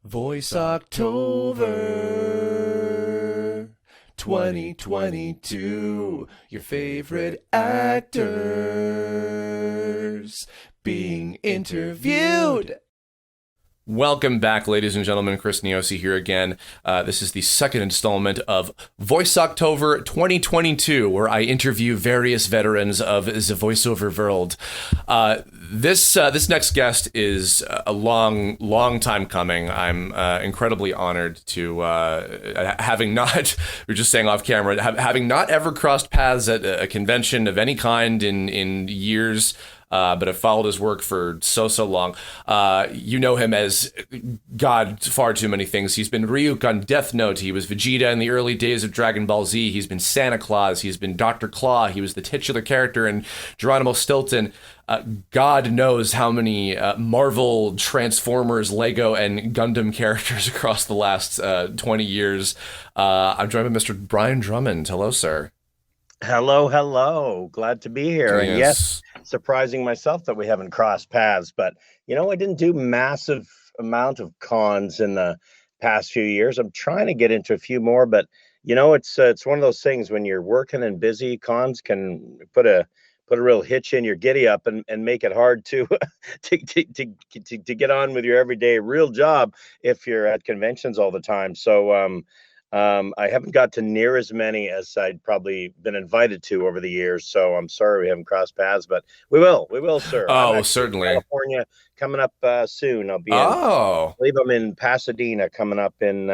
Voiceoctober 2022. Your favorite actors being interviewed. Welcome back, ladies and gentlemen. Chris Niosi here again. This is the second installment of Voiceoctober 2022, where I interview various veterans of the voiceover world. This next guest is a long time coming. I'm incredibly honored to having not, we were just saying off camera, having not ever crossed paths at a convention of any kind in years. But I've followed his work for so long. You know him as, God, far too many things. He's been Ryuk on Death Note. He was Vegeta in the early days of Dragon Ball Z. He's been Santa Claus. He's been Dr. Claw. He was the titular character in Geronimo Stilton. God knows how many Marvel, Transformers, Lego, and Gundam characters across the last 20 years. I'm joined by Mr. Brian Drummond. Hello, sir. Hello. Glad to be here. And yes, surprising myself that we haven't crossed paths, but I didn't do massive amount of cons in the past few years. I'm trying to get into a few more, but it's one of those things when you're working and busy, cons can put a real hitch in your giddy up and make it hard to to get on with your everyday real job if you're at conventions all the time. So I haven't got to near as many as I'd probably been invited to over the years. So I'm sorry we haven't crossed paths, but we will, sir. Oh, certainly. California coming up soon. I'll be I believe I'm in Pasadena coming up in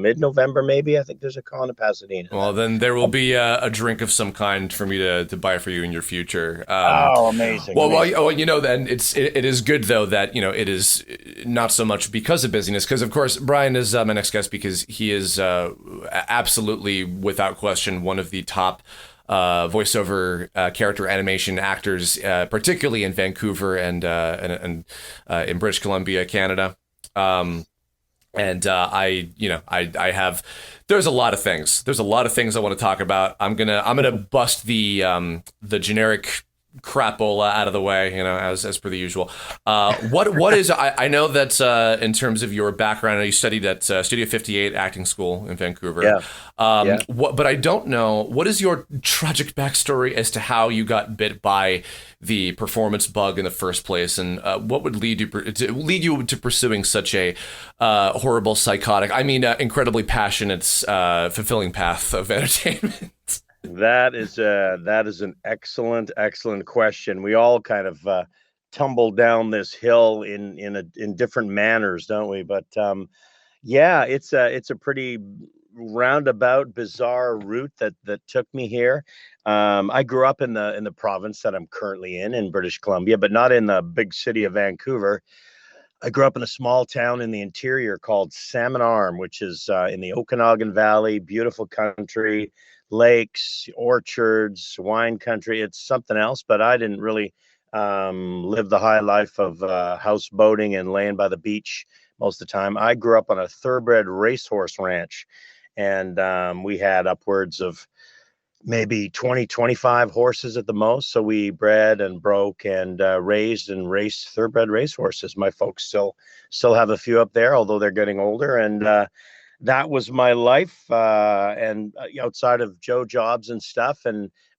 mid-November, maybe. I think there's a con in Pasadena. Well, then there will be a drink of some kind for me to buy for you in your future. Amazing. Well, then it is good though that it is not so much because of busyness, because of course Brian is my next guest because he is absolutely without question one of the top voiceover character animation actors, particularly in Vancouver and in British Columbia, Canada. I have. There's a lot of things. I want to talk about. I'm gonna bust the generic crapola out of the way, as per the usual. What is I know that in terms of your background, I know you studied at Studio 58 acting school in Vancouver. Yeah. But I don't know, what is your tragic backstory as to how you got bit by the performance bug in the first place, and what would lead you to pursuing such a horrible, psychotic, incredibly passionate, fulfilling path of entertainment? That is an excellent question. We all kind of tumble down this hill in different manners, don't we? But it's a pretty roundabout, bizarre route that took me here. I grew up in the province that I'm currently in British Columbia, but not in the big city of Vancouver. I grew up in a small town in the interior called Salmon Arm, which is in the Okanagan Valley, beautiful country. Lakes, orchards, wine country. It's something else, but I didn't really live the high life of houseboating and laying by the beach most of the time. I grew up on a thoroughbred racehorse ranch, and we had upwards of maybe 25 horses at the most. So we bred and broke and raised and raced thoroughbred racehorses. My folks still have a few up there, although they're getting older. And that was my life, and outside of Joe jobs and stuff.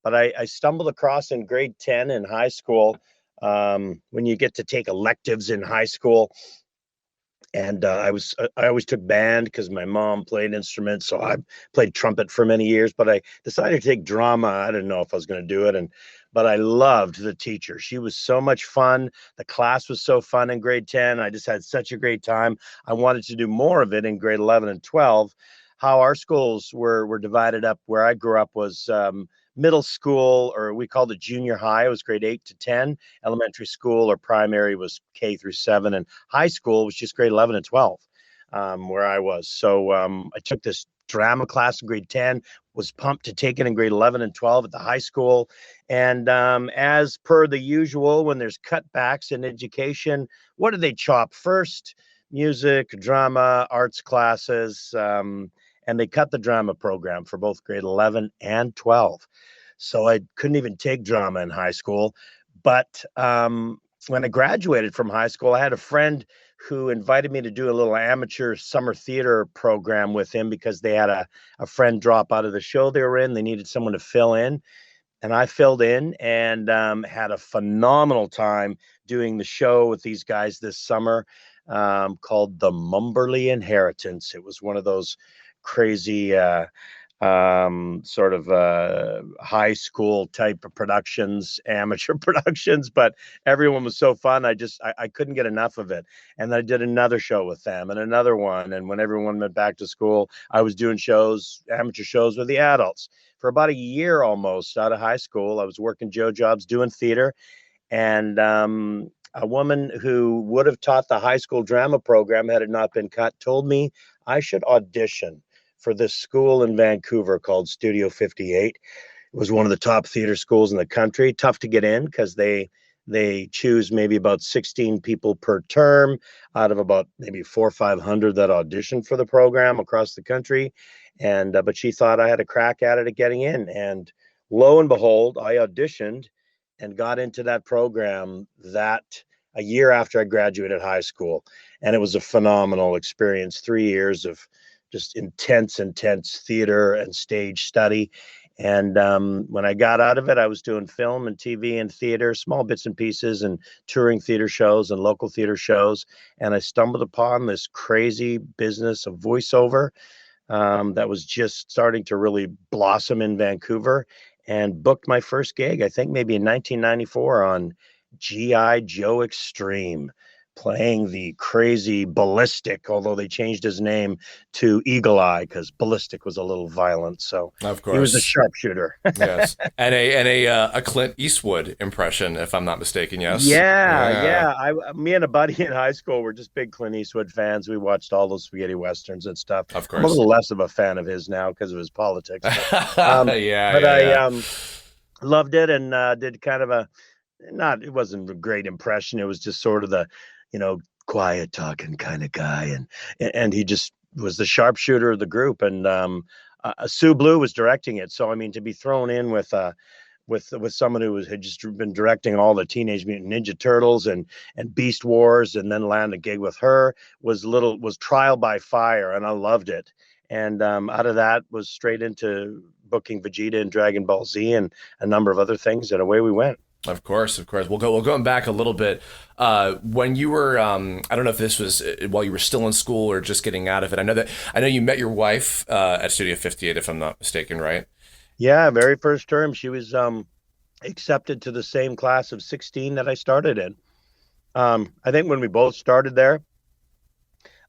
But I stumbled across in grade 10 in high school, when you get to take electives in high school. And I always took band because my mom played instruments. So I played trumpet for many years, but I decided to take drama. I didn't know if I was going to do it. But I loved the teacher. She was so much fun. The class was so fun in grade 10. I just had such a great time. I wanted to do more of it in grade 11 and 12. How our schools were divided up where I grew up was middle school, or we called it junior high. It was grade 8 to 10. Elementary school or primary was K through 7. And high school was just grade 11 and 12, where I was. So I took this drama class in grade 10, was pumped to take it in grade 11 and 12 at the high school. And as per the usual, when there's cutbacks in education, what do they chop first? Music, drama, arts classes. And they cut the drama program for both grade 11 and 12. So I couldn't even take drama in high school. But when I graduated from high school, I had a friend who invited me to do a little amateur summer theater program with him because they had a friend drop out of the show they were in. They needed someone to fill in. And I filled in and had a phenomenal time doing the show with these guys this summer, called The Mumberly Inheritance. It was one of those crazy sort of high school type of productions, amateur productions, but everyone was so fun. I couldn't get enough of it. And then I did another show with them and another one. And when everyone went back to school, I was doing shows, amateur shows with the adults. For about a year almost out of high school, I was working Joe jobs doing theater. And a woman who would have taught the high school drama program had it not been cut told me I should audition for this school in Vancouver called Studio 58. It was one of the top theater schools in the country. Tough to get in because they choose maybe about 16 people per term out of about maybe 400 or 500 that audition for the program across the country. And but she thought I had a crack at it at getting in. And lo and behold, I auditioned and got into that program that a year after I graduated high school. And it was a phenomenal experience. 3 years of just intense theater and stage study. And when I got out of it, I was doing film and TV and theater, small bits and pieces, and touring theater shows and local theater shows. And I stumbled upon this crazy business of voiceover that was just starting to really blossom in Vancouver, and booked my first gig, I think maybe in 1994, on G.I. Joe Extreme, playing the crazy Ballistic, although they changed his name to Eagle Eye because Ballistic was a little violent. So of course he was a sharpshooter. Yes, and a Clint Eastwood impression, if I'm not mistaken. Yes. Yeah. Me and a buddy in high school were just big Clint Eastwood fans. We watched all those spaghetti westerns and stuff. Of course. I'm a little less of a fan of his now because of his politics. But, I loved it and did kind of it wasn't a great impression. It was just sort of the, quiet talking kind of guy. And he just was the sharpshooter of the group. And Sue Blue was directing it. So, I mean, to be thrown in with someone who had just been directing all the Teenage Mutant Ninja Turtles and Beast Wars, and then land a gig with her was trial by fire. And I loved it. And out of that was straight into booking Vegeta and Dragon Ball Z and a number of other things. And away we went. Of course. We'll going back a little bit. When you were, I don't know if this was while you were still in school or just getting out of it. I know you met your wife at Studio 58, if I'm not mistaken, right? Yeah, very first term. She was accepted to the same class of 16 that I started in. I think when we both started there,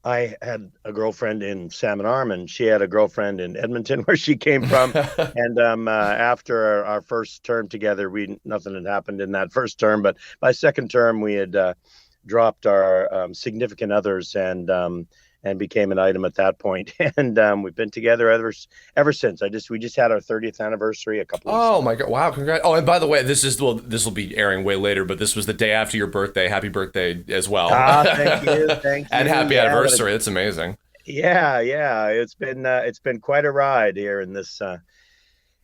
I had a girlfriend in Salmon Arm, and she had a girlfriend in Edmonton, where she came from. And after our first term together, nothing had happened in that first term. But by second term, we had dropped our significant others and became an item at that point. And we've been together ever since. We just had our 30th anniversary a couple of weeks ago. Oh my God. Wow. Congrats. Oh, and by the way, this will be airing way later, but this was the day after your birthday. Happy birthday as well. Thank you. And happy anniversary. That's amazing. Yeah. It's been quite a ride here in this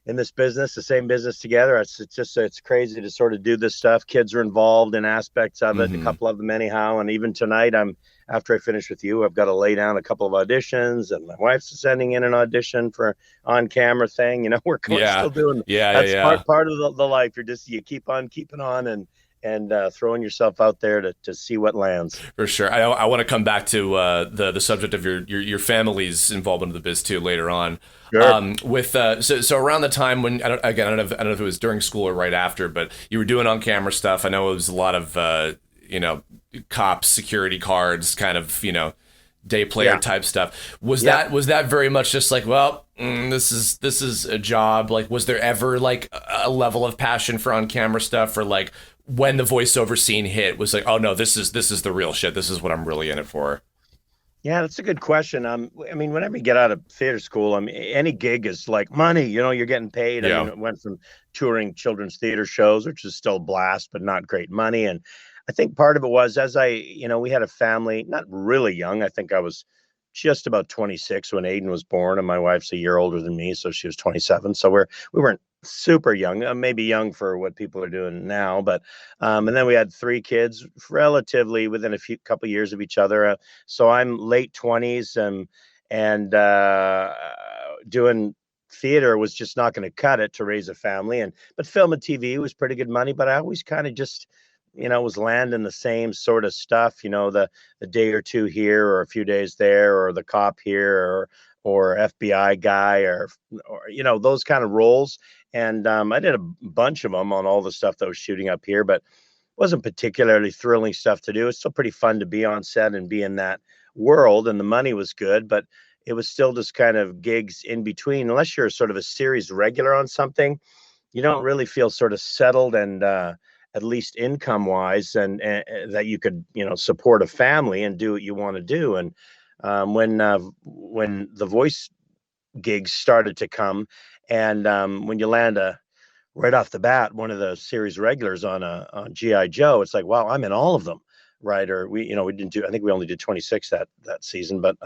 business, the same business together. It's crazy to sort of do this stuff. Kids are involved in aspects of it, a couple of them anyhow. And even tonight, after I finish with you, I've got to lay down a couple of auditions, and my wife's sending in an audition for on-camera thing. We're still doing. That's part of the life. You keep on keeping on and throwing yourself out there to see what lands. For sure. I want to come back to the subject of your family's involvement in the biz too later on. Sure. So around the time when I don't know if it was during school or right after, but you were doing on-camera stuff. I know it was a lot of cops, security cards, kind of day player type stuff. Was that very much just like, well, this is a job? Like, was there ever like a level of passion for on-camera stuff, or like when the voiceover scene hit was like, oh no, this is the real shit. This is what I'm really in it for? Yeah, that's a good question. I mean, whenever you get out of theater school, any gig is like money. You're getting paid. Yeah. I mean, it went from touring children's theater shows, which is still a blast, but not great money. And I think part of it was, we had a family, not really young. I think I was just about 26 when Aiden was born, and my wife's a year older than me, so she was 27. So we weren't super young, maybe young for what people are doing now, but and then we had 3 kids relatively within a couple years of each other. So I'm late 20s, and doing theater was just not going to cut it to raise a family. But film and TV was pretty good money, but I always kind of just was landing the same sort of stuff, the day or two here or a few days there, or the cop here, or FBI guy, or those kind of roles. And I did a bunch of them on all the stuff that was shooting up here, but wasn't particularly thrilling stuff to do. It's still pretty fun to be on set and be in that world, and the money was good, but it was still just kind of gigs in between. Unless you're sort of a series regular on something, you don't really feel sort of settled and at least income wise, and that you could support a family and do what you want to do. And when the voice gigs started to come, and when you land right off the bat one of the series regulars on GI Joe, it's like, wow, I'm in all of them, right? Or we didn't do, I think we only did 26 that season, but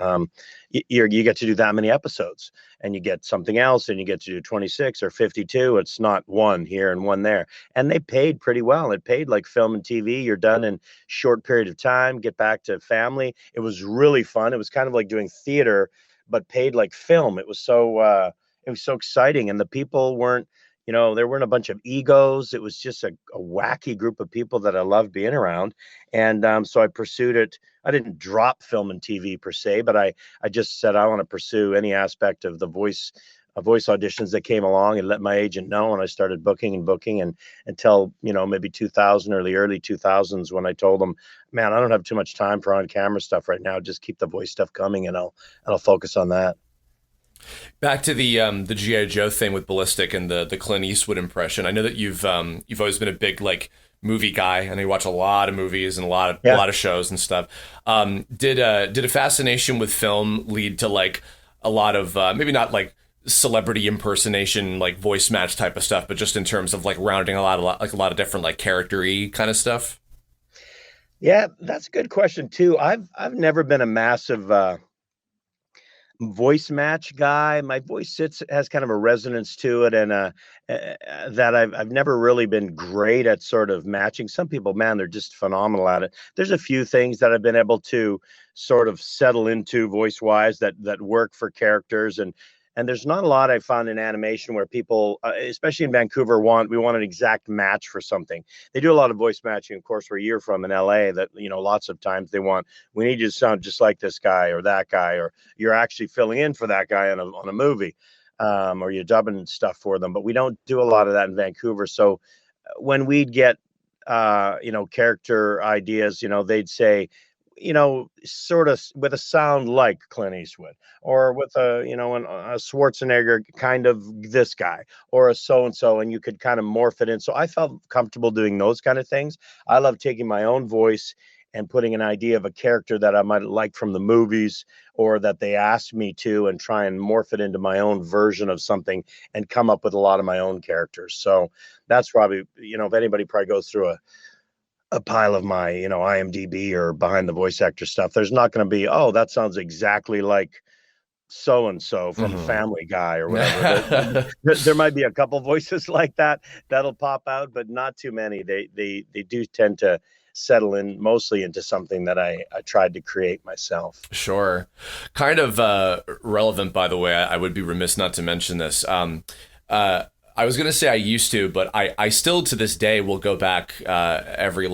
you get to do that many episodes, and you get something else, and you get to do 26 or 52. It's not one here and one there, and they paid pretty well. It paid like film and TV. You're done in short period of time, get back to family. It was really fun. It was kind of like doing theater but paid like film. It was so exciting, and the people weren't, there weren't a bunch of egos. It was just a wacky group of people that I loved being around. And so I pursued it. I didn't drop film and TV per se, but I just said, I want to pursue any aspect of the voice auditions that came along, and let my agent know. And I started booking and until, maybe 2000 or the early 2000s, when I told them, man, I don't have too much time for on camera stuff right now. Just keep the voice stuff coming, and I'll focus on that. Back to the G.I. Joe thing with Ballistic and the Clint Eastwood impression. I know that you've always been a big movie guy. I know you watch a lot of movies and a lot of shows and stuff. Did a fascination with film lead to a lot of maybe not celebrity impersonation, voice match type of stuff, but just in terms of rounding a lot of different character-y kind of stuff? Yeah, that's a good question too. I've never been a massive voice match guy. My voice has kind of a resonance to it, and that I've never really been great at sort of matching. Some people, man, they're just phenomenal at it. There's a few things that I've been able to sort of settle into voice wise that work for characters, and there's not a lot I found in animation where people, especially in Vancouver, we want an exact match for something. They do a lot of voice matching, of course, where you're from in LA, that, lots of times we need you to sound just like this guy or that guy, or you're actually filling in for that guy on a movie, or you're dubbing stuff for them. But we don't do a lot of that in Vancouver. So when we'd get, character ideas, they'd say, sort of with a sound like Clint Eastwood, or with a Schwarzenegger kind of this guy, or a so-and-so, and you could kind of morph it in. So I felt comfortable doing those kind of things. I love taking my own voice and putting an idea of a character that I might like from the movies, or that they asked me to, and try and morph it into my own version of something and come up with a lot of my own characters. So that's probably, if anybody probably goes through a pile of my, IMDb or behind the voice actor stuff, there's not going to be, oh, that sounds exactly like so-and-so from Family Guy or whatever. there might be a couple voices like that'll pop out, but not too many. They do tend to settle in mostly into something that I tried to create myself. Sure. Kind of relevant, by the way, I would be remiss not to mention this. I was going to say I used to, but I still to this day will go back every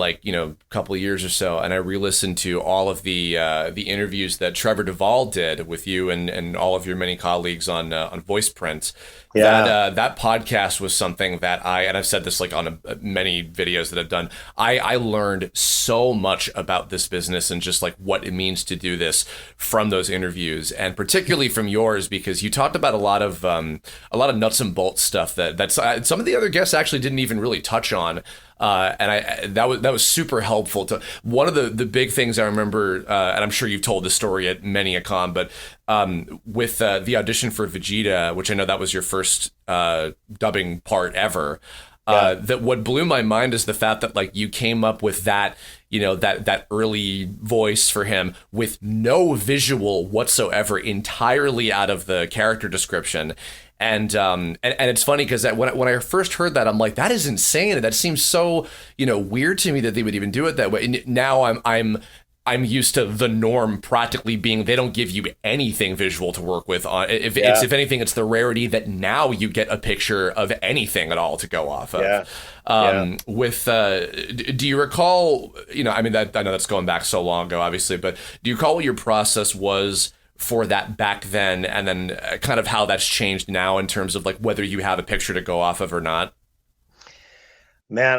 couple of years or so, and I re-listen to all of the interviews that Trevor Duvall did with you and all of your many colleagues on VoicePrint. Yeah. That podcast was something that I've said this on many videos that I've done, I learned so much about this business and just what it means to do this from those interviews, and particularly from yours, because you talked about a lot of nuts and bolts stuff that some of the other guests actually didn't even really touch on. And that was super helpful. One of the big things I remember, and I'm sure you've told this story at many a con, but with the audition for Vegeta, which I know that was your first dubbing part ever, Yeah. That what blew my mind is the fact that like you came up with that, that early voice for him with no visual whatsoever, entirely out of the character description. And it's funny because when I first heard that, I'm like, that is insane. That seems so, weird to me that they would even do it that way. And now I'm used to the norm practically being they don't give you anything visual to work with. If anything, it's the rarity that now you get a picture of anything at all to go off of. Do you recall, I mean, that I know that's going back so long ago, obviously, but do you recall what your process was for that back then, and then kind of how that's changed now in terms of like whether you have a picture to go off of or not? Man,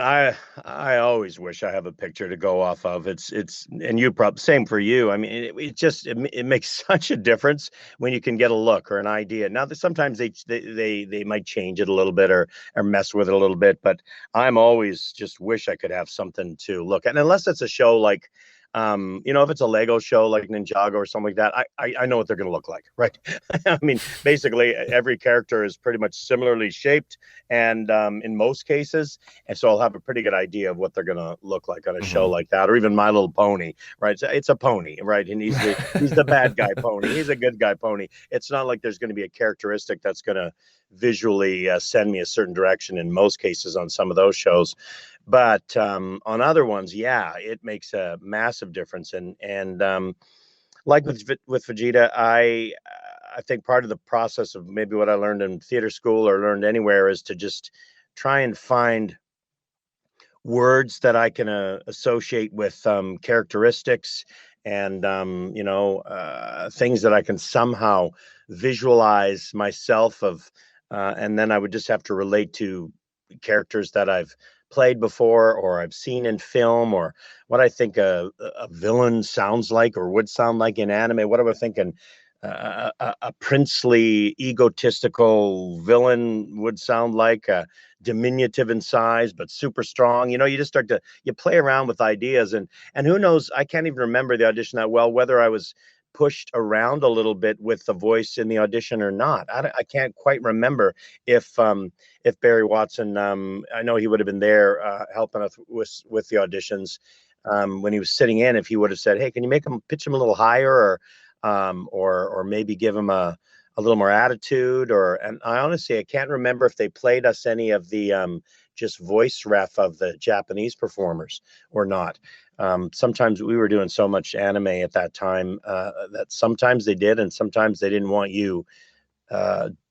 I always wish I have a picture to go off of. And you probably same for you. I mean, it makes such a difference when you can get a look or an idea. Now, sometimes they might change it a little bit or mess with it a little bit, but I'm always just wish I could have something to look at. And unless it's a show like, if it's a Lego show like Ninjago or something like that, I know what they're going to look like, right? I mean, basically every character is pretty much similarly shaped, and in most cases, and so I'll have a pretty good idea of what they're going to look like on a show like that, or even My Little Pony, right? It's a pony, right? And he's the bad guy pony. He's a good guy pony. It's not like there's going to be a characteristic that's going to visually send me a certain direction in most cases on some of those shows. But on other ones, yeah, it makes a massive difference. And like with Vegeta, I think part of the process of maybe what I learned in theater school or learned anywhere is to just try and find words that I can associate with characteristics and things that I can somehow visualize myself of, and then I would just have to relate to characters that I've played before or I've seen in film, or what I think a villain sounds like or would sound like in anime. What am I thinking? A princely, egotistical villain would sound like, diminutive in size but super strong. You just start to play around with ideas, and who knows? I can't even remember the audition that well, whether I was pushed around a little bit with the voice in the audition or not. I can't quite remember if Barry Watson, I know he would have been there helping us with the auditions when he was sitting in, if he would have said, hey, can you make him pitch him a little higher, or maybe give him a little more attitude, and I honestly, I can't remember if they played us any of the just voice ref of the Japanese performers or not. Sometimes we were doing so much anime at that time that sometimes they did, and sometimes they didn't want you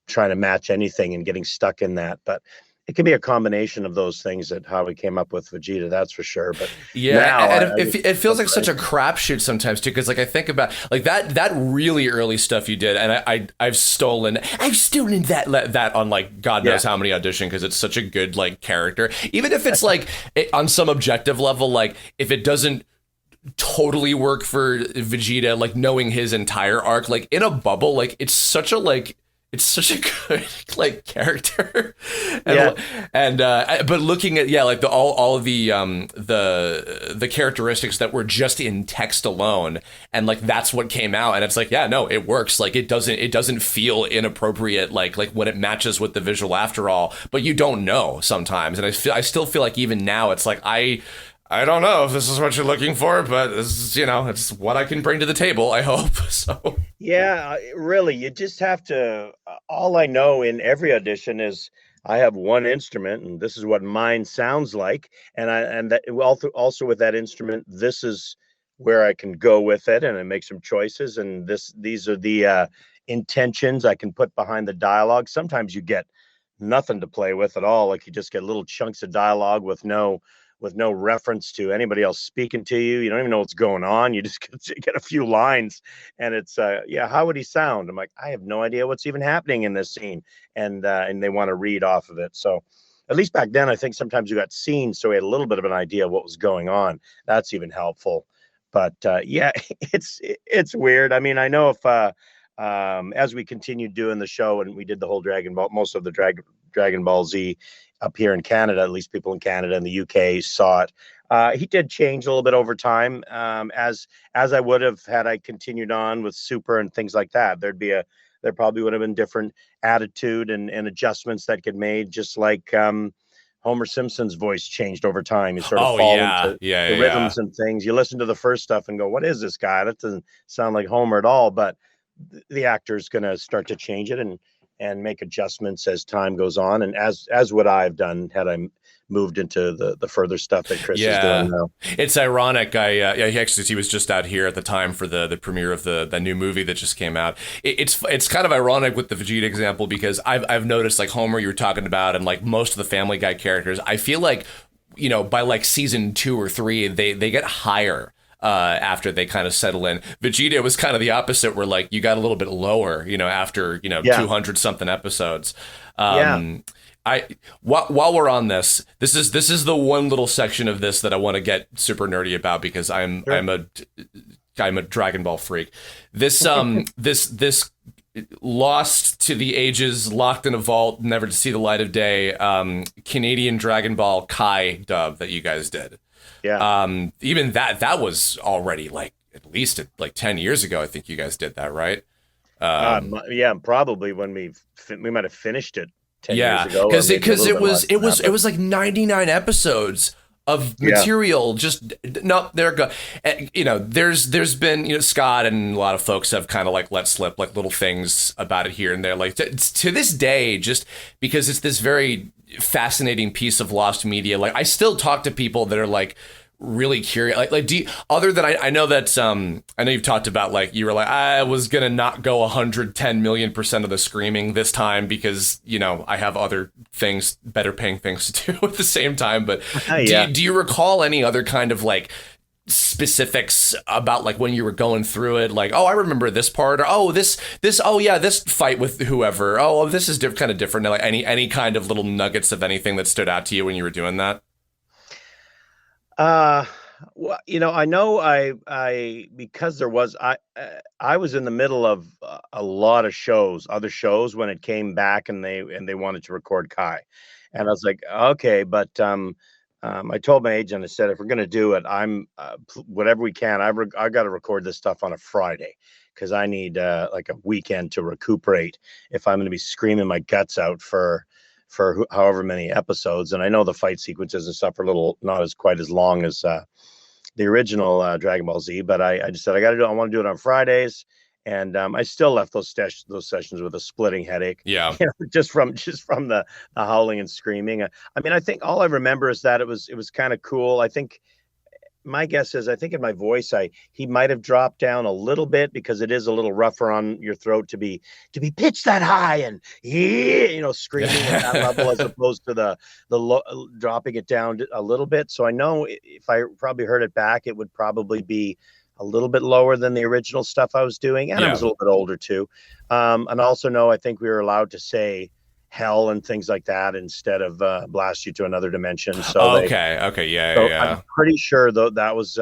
trying to match anything and getting stuck in that. But it can be a combination of those things that how we came up with Vegeta, that's for sure. But yeah, now and it feels like such a crapshoot sometimes too, because like I think about like that really early stuff you did, and I've stolen that on like God knows how many audition, because it's such a good like character, even if it's like on some objective level, like if it doesn't totally work for Vegeta, like knowing his entire arc, like in a bubble, like it's such a good like character, but looking at like all of the characteristics that were just in text alone, and like that's what came out, and it's like it works. Like it doesn't feel inappropriate like when it matches with the visual after all, but you don't know sometimes, and I still feel like even now it's like I don't know if this is what you're looking for, but this is, it's what I can bring to the table, I hope. So yeah, really, you just have to. All I know in every audition is I have one instrument, and this is what mine sounds like, and that also with that instrument, this is where I can go with it, and I make some choices, and these are the intentions I can put behind the dialogue. Sometimes you get nothing to play with at all, like you just get little chunks of dialogue with no reference to anybody else speaking to you. You don't even know what's going on. You just get a few lines, and it's how would he sound? I'm like, I have no idea what's even happening in this scene, and they want to read off of it. So at least back then, I think sometimes you got scenes, so we had a little bit of an idea of what was going on. That's even helpful. But it's weird. I mean, I know if as we continued doing the show and we did the whole most of the Dragon Ball Z up here in Canada, at least people in Canada and the UK saw it. He did change a little bit over time, as I would have had I continued on with Super and things like that. There probably would have been different attitude and adjustments that get made, just like Homer Simpson's voice changed over time. You sort of Oh fall yeah, into yeah, the yeah, yeah. rhythms and things. You listen to the first stuff and go, what is this guy? That doesn't sound like Homer at all. But the actor's going to start to change it and make adjustments as time goes on. And as would I have done had I moved into the further stuff that Chris is doing now. It's ironic. He was just out here at the time for the premiere of the new movie that just came out. It's kind of ironic with the Vegeta example, because I've noticed, like Homer you were talking about, and like most of the Family Guy characters, I feel like, you know, by like season 2 or 3, they get higher after they kind of settle in. Vegeta was kind of the opposite, where like you got a little bit lower, you know, after, you know, 200 something episodes. While we're on this is the one little section of this that I want to get super nerdy about, because I'm a Dragon Ball freak. This this lost to the ages, locked in a vault, never to see the light of day, Canadian Dragon Ball Kai dub that you guys did. Yeah. Even that was already like at least like 10 years ago. I think you guys did that, right? Yeah, probably when we might have finished it 10 years ago. Because it was like 99 episodes of material. Just no, there go. You know, there's been, you know, Scott and a lot of folks have kind of like let slip like little things about it here and there. Like to this day, just because it's this very fascinating piece of lost media. Like I still talk to people that are like really curious. Like do you, other than I know that I know you've talked about, like, you were like, I was gonna not go 110,000,000% of the screaming this time because, you know, I have other things, better paying things to do at the same time. But do you recall any other kind of like specifics about like when you were going through it, like, oh, I remember this part, or this fight with whoever, oh, this is kind of different, like any kind of little nuggets of anything that stood out to you when you were doing that? Well, you know, I know I because I was in the middle of a lot of other shows when it came back, and they wanted to record Kai, and I was like, okay, but I told my agent, I said, if we're going to do it, I'm whatever we can. I got to record this stuff on a Friday, because I need like a weekend to recuperate if I'm going to be screaming my guts out for however many episodes. And I know the fight sequences and stuff are not quite as long as the original Dragon Ball Z, but I just said, I want to do it on Fridays. And I still left those sessions with a splitting headache. Yeah, you know, just from the howling and screaming. I mean, I think all I remember is that it was kind of cool. I think my guess is, I think in my voice, he might have dropped down a little bit, because it is a little rougher on your throat to be pitched that high and, you know, screaming at that level, as opposed to the dropping it down a little bit. So I know if I probably heard it back, it would probably be a little bit lower than the original stuff I was doing. And I was a little bit older too. And also know, I think we were allowed to say hell and things like that instead of blast you to another dimension. So I'm pretty sure though that was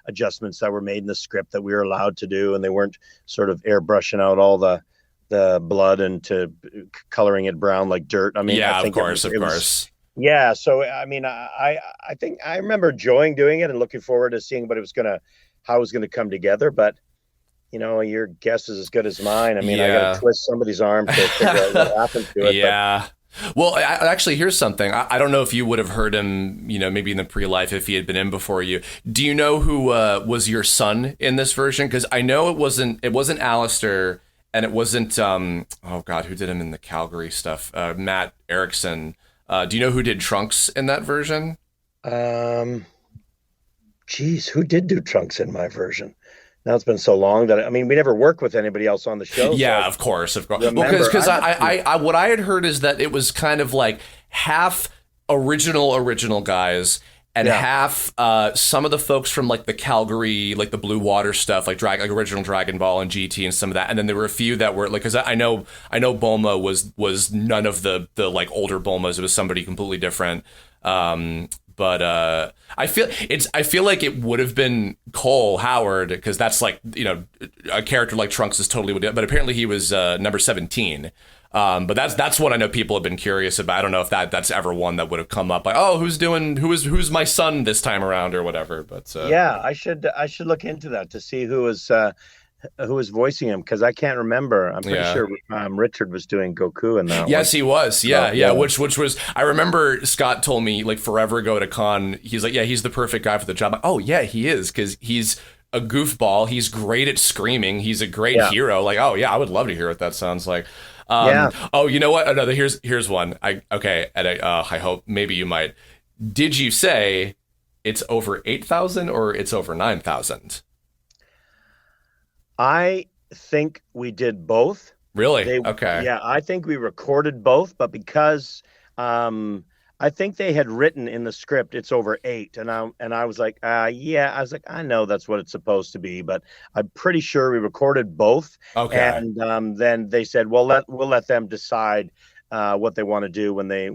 adjustments that were made in the script that we were allowed to do, and they weren't sort of airbrushing out all the blood and to coloring it brown like dirt. I mean, I think of course. Yeah. So I mean, I think I remember enjoying doing it and looking forward to seeing how it was gonna come together, but you know, your guess is as good as mine. I mean, I got to twist somebody's arm to figure out what happened to it. Yeah. Well, actually, here's something. I don't know if you would have heard him, you know, maybe in the pre-life if he had been in before you. Do you know who was your son in this version? Because I know it wasn't Alistair, and it wasn't, oh God, who did him in the Calgary stuff? Matt Erickson. Do you know who did Trunks in that version? Geez, who did do Trunks in my version? Now it's been so long that, I mean, we never worked with anybody else on the show. Yeah, so of course. Well, because I what I had heard is that it was kind of like half original guys and half some of the folks from like the Calgary, like the Blue Water stuff, like original Dragon Ball and GT and some of that. And then there were a few that were like, because I know Bulma was none of the like older Bulmas. It was somebody completely different. But I feel like it would have been Cole Howard, because that's like, you know, a character like Trunks is totally, but apparently he was number 17. But that's what I know people have been curious about. I don't know if that's ever one that would have come up, like, oh, who's my son this time around or whatever. But I should look into that to see who was who was voicing him? Because I can't remember. I'm pretty Yeah. sure Richard was doing Goku in that Yes, one. he was. Yeah, Oh, yeah. yeah. Which was. I remember Scott told me like forever ago at a con. He's like, yeah, he's the perfect guy for the job. Oh yeah, he is, because he's a goofball. He's great at screaming. He's a great Yeah. hero. Like, oh yeah, I would love to hear what that sounds like. Yeah. Oh, you know what? Another. Here's one. I hope maybe you might. Did you say it's over 8,000 or it's over 9,000? I think we did both. Really? Okay. Yeah, I think we recorded both, but because I think they had written in the script it's over 8, and I was like, yeah, I was like, I know that's what it's supposed to be, but I'm pretty sure we recorded both. Okay. And then they said, well, we'll let them decide what they want to do when they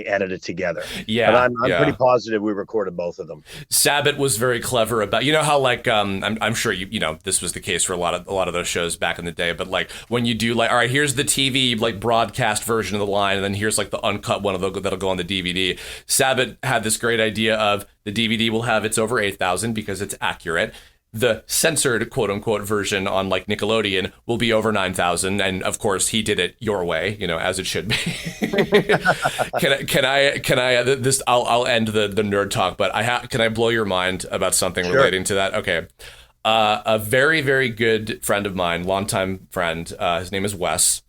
edit it together. Yeah, but I'm pretty yeah. positive we recorded both of them. Sabat was very clever about, you know how like I'm sure you know this was the case for a lot of those shows back in the day, but like when you do like, all right, here's the TV like broadcast version of the line, and then here's like the uncut one that'll go on the DVD. Sabat had this great idea of the DVD will have it's over 8,000 because it's accurate. The censored quote unquote version on like Nickelodeon will be over 9,000, and of course he did it your way, you know, as it should be. Can I this I'll end the nerd talk, but can I blow your mind about something Sure. relating to that? Okay. A very, very good friend of mine, longtime friend, his name is Wes.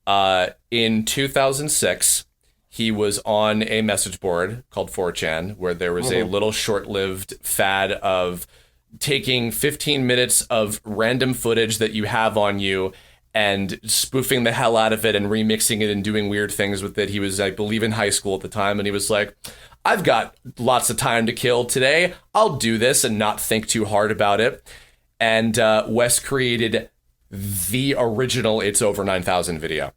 In 2006, he was on a message board called 4chan, where there was a little short-lived fad of taking 15 minutes of random footage that you have on you and spoofing the hell out of it and remixing it and doing weird things with it. He was, I believe, in high school at the time, and he was like, I've got lots of time to kill today. I'll do this and not think too hard about it. And Wes created the original It's Over 9,000 video.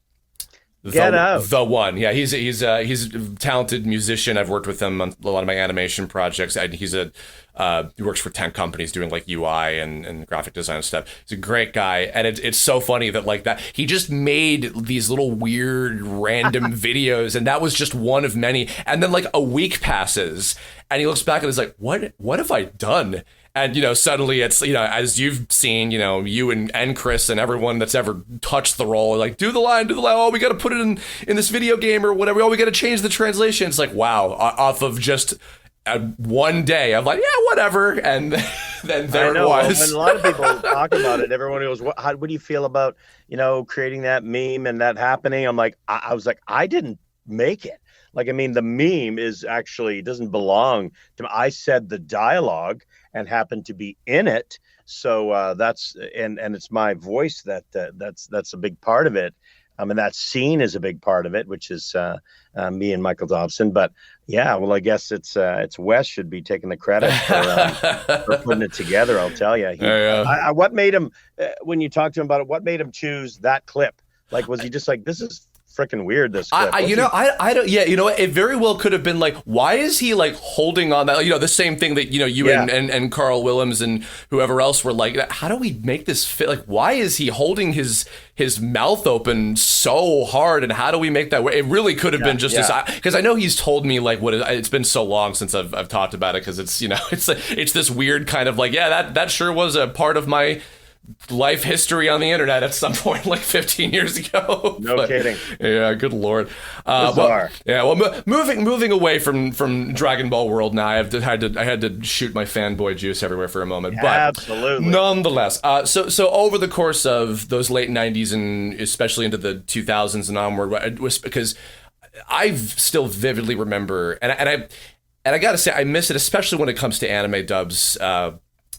Get out. The one. Yeah, he's a talented musician. I've worked with him on a lot of my animation projects. He works for 10 companies doing like UI and graphic design and stuff. He's a great guy, and it's so funny that like that he just made these little weird random videos, and that was just one of many. And then like a week passes, and he looks back and is like, what have I done? And, you know, suddenly it's, you know, as you've seen, you know, you and Chris and everyone that's ever touched the role, like, do the line. Oh, we got to put it in this video game or whatever. Oh, we got to change the translation. It's like, wow, off of just one day. I'm like, yeah, whatever. And then there it was. When a lot of people talk about it, everyone goes, what do you feel about, you know, creating that meme and that happening? I'm like, I was like, I didn't make it. Like, I mean, the meme is actually doesn't belong to me. I said the dialogue and happened to be in it, so that's and it's my voice that's a big part of it. And that scene is a big part of it, which is me and Michael Dobson. But yeah, well, I guess it's Wes should be taking the credit for putting it together. I'll tell you. What made him when you talked to him about it? What made him choose that clip? Like, was he just like, this is freaking weird, this clip? I don't. Yeah, you know, it very well could have been like, why is he like holding on that? You know, the same thing that, you know, you and Carl Willems and whoever else were like, how do we make this fit? Like, why is he holding his mouth open so hard, and how do we make that way? It really could have been just this, because I know he's told me like it's been so long since I've talked about it, because it's, you know, it's this weird kind of like, yeah, that sure was a part of my life history on the internet at some point like 15 years ago. No kidding. Yeah, good lord. Bizarre. Moving away from Dragon Ball World now. I had to shoot my fanboy juice everywhere for a moment. Yeah, but absolutely. Nonetheless, so over the course of those late 90s and especially into the 2000s and onward, it was because I still vividly remember, and I gotta say I miss it, especially when it comes to anime dubs.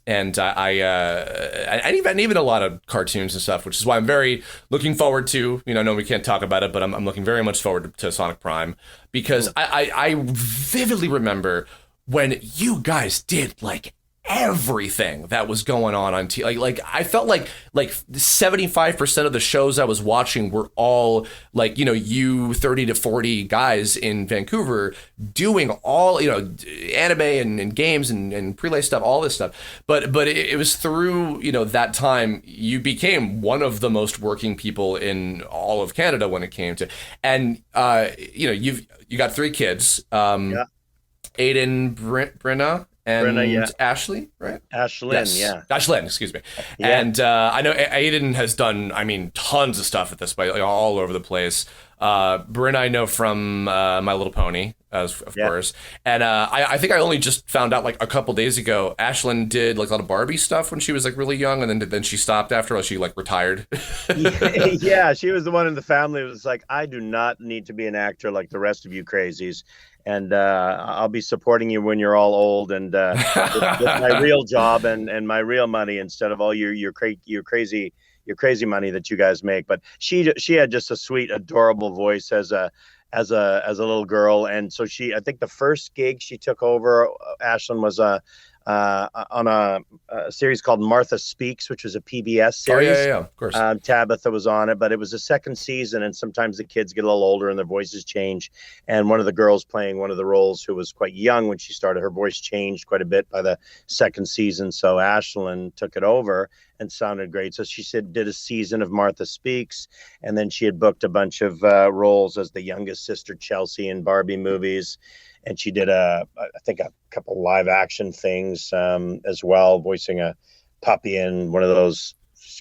And even a lot of cartoons and stuff, which is why I'm very looking forward to, you know, I know we can't talk about it, but I'm looking very much forward to Sonic Prime, because I vividly remember when you guys did like everything that was going on TV. Like I felt like 75% of the shows I was watching were all like, you know, you 30 to 40 guys in Vancouver doing all, you know, anime and games and prelay stuff, all this stuff. But it was through, you know, that time you became one of the most working people in all of Canada when it came to, and you know, you got 3 kids. Aiden, Brenna, Brenna, and yeah. Ashley, right? Ashlyn, Yes, yeah. Ashlyn, excuse me. Yeah. And I know Aiden has done, I mean, tons of stuff at this point, like, all over the place. Bryn, I know from My Little Pony, of course. And I think I only just found out like a couple days ago, Ashlyn did like a lot of Barbie stuff when she was like really young, and then she stopped after she like retired. Yeah, she was the one in the family who was like, I do not need to be an actor like the rest of you crazies. And I'll be supporting you when you're all old, and with my real job and my real money instead of all your crazy money that you guys make. But she had just a sweet, adorable voice as a little girl, and so I think the first gig she took over, Ashlyn, was on a series called Martha Speaks, which was a PBS series. Oh, yeah, of course. Tabitha was on it, but it was the second season, and sometimes the kids get a little older and their voices change. And one of the girls playing one of the roles, who was quite young when she started, her voice changed quite a bit by the second season. So Ashlyn took it over and sounded great. So she did a season of Martha Speaks, and then she had booked a bunch of roles as the youngest sister Chelsea in Barbie movies. And she did I think a couple live action things as well, voicing a puppy in one of those,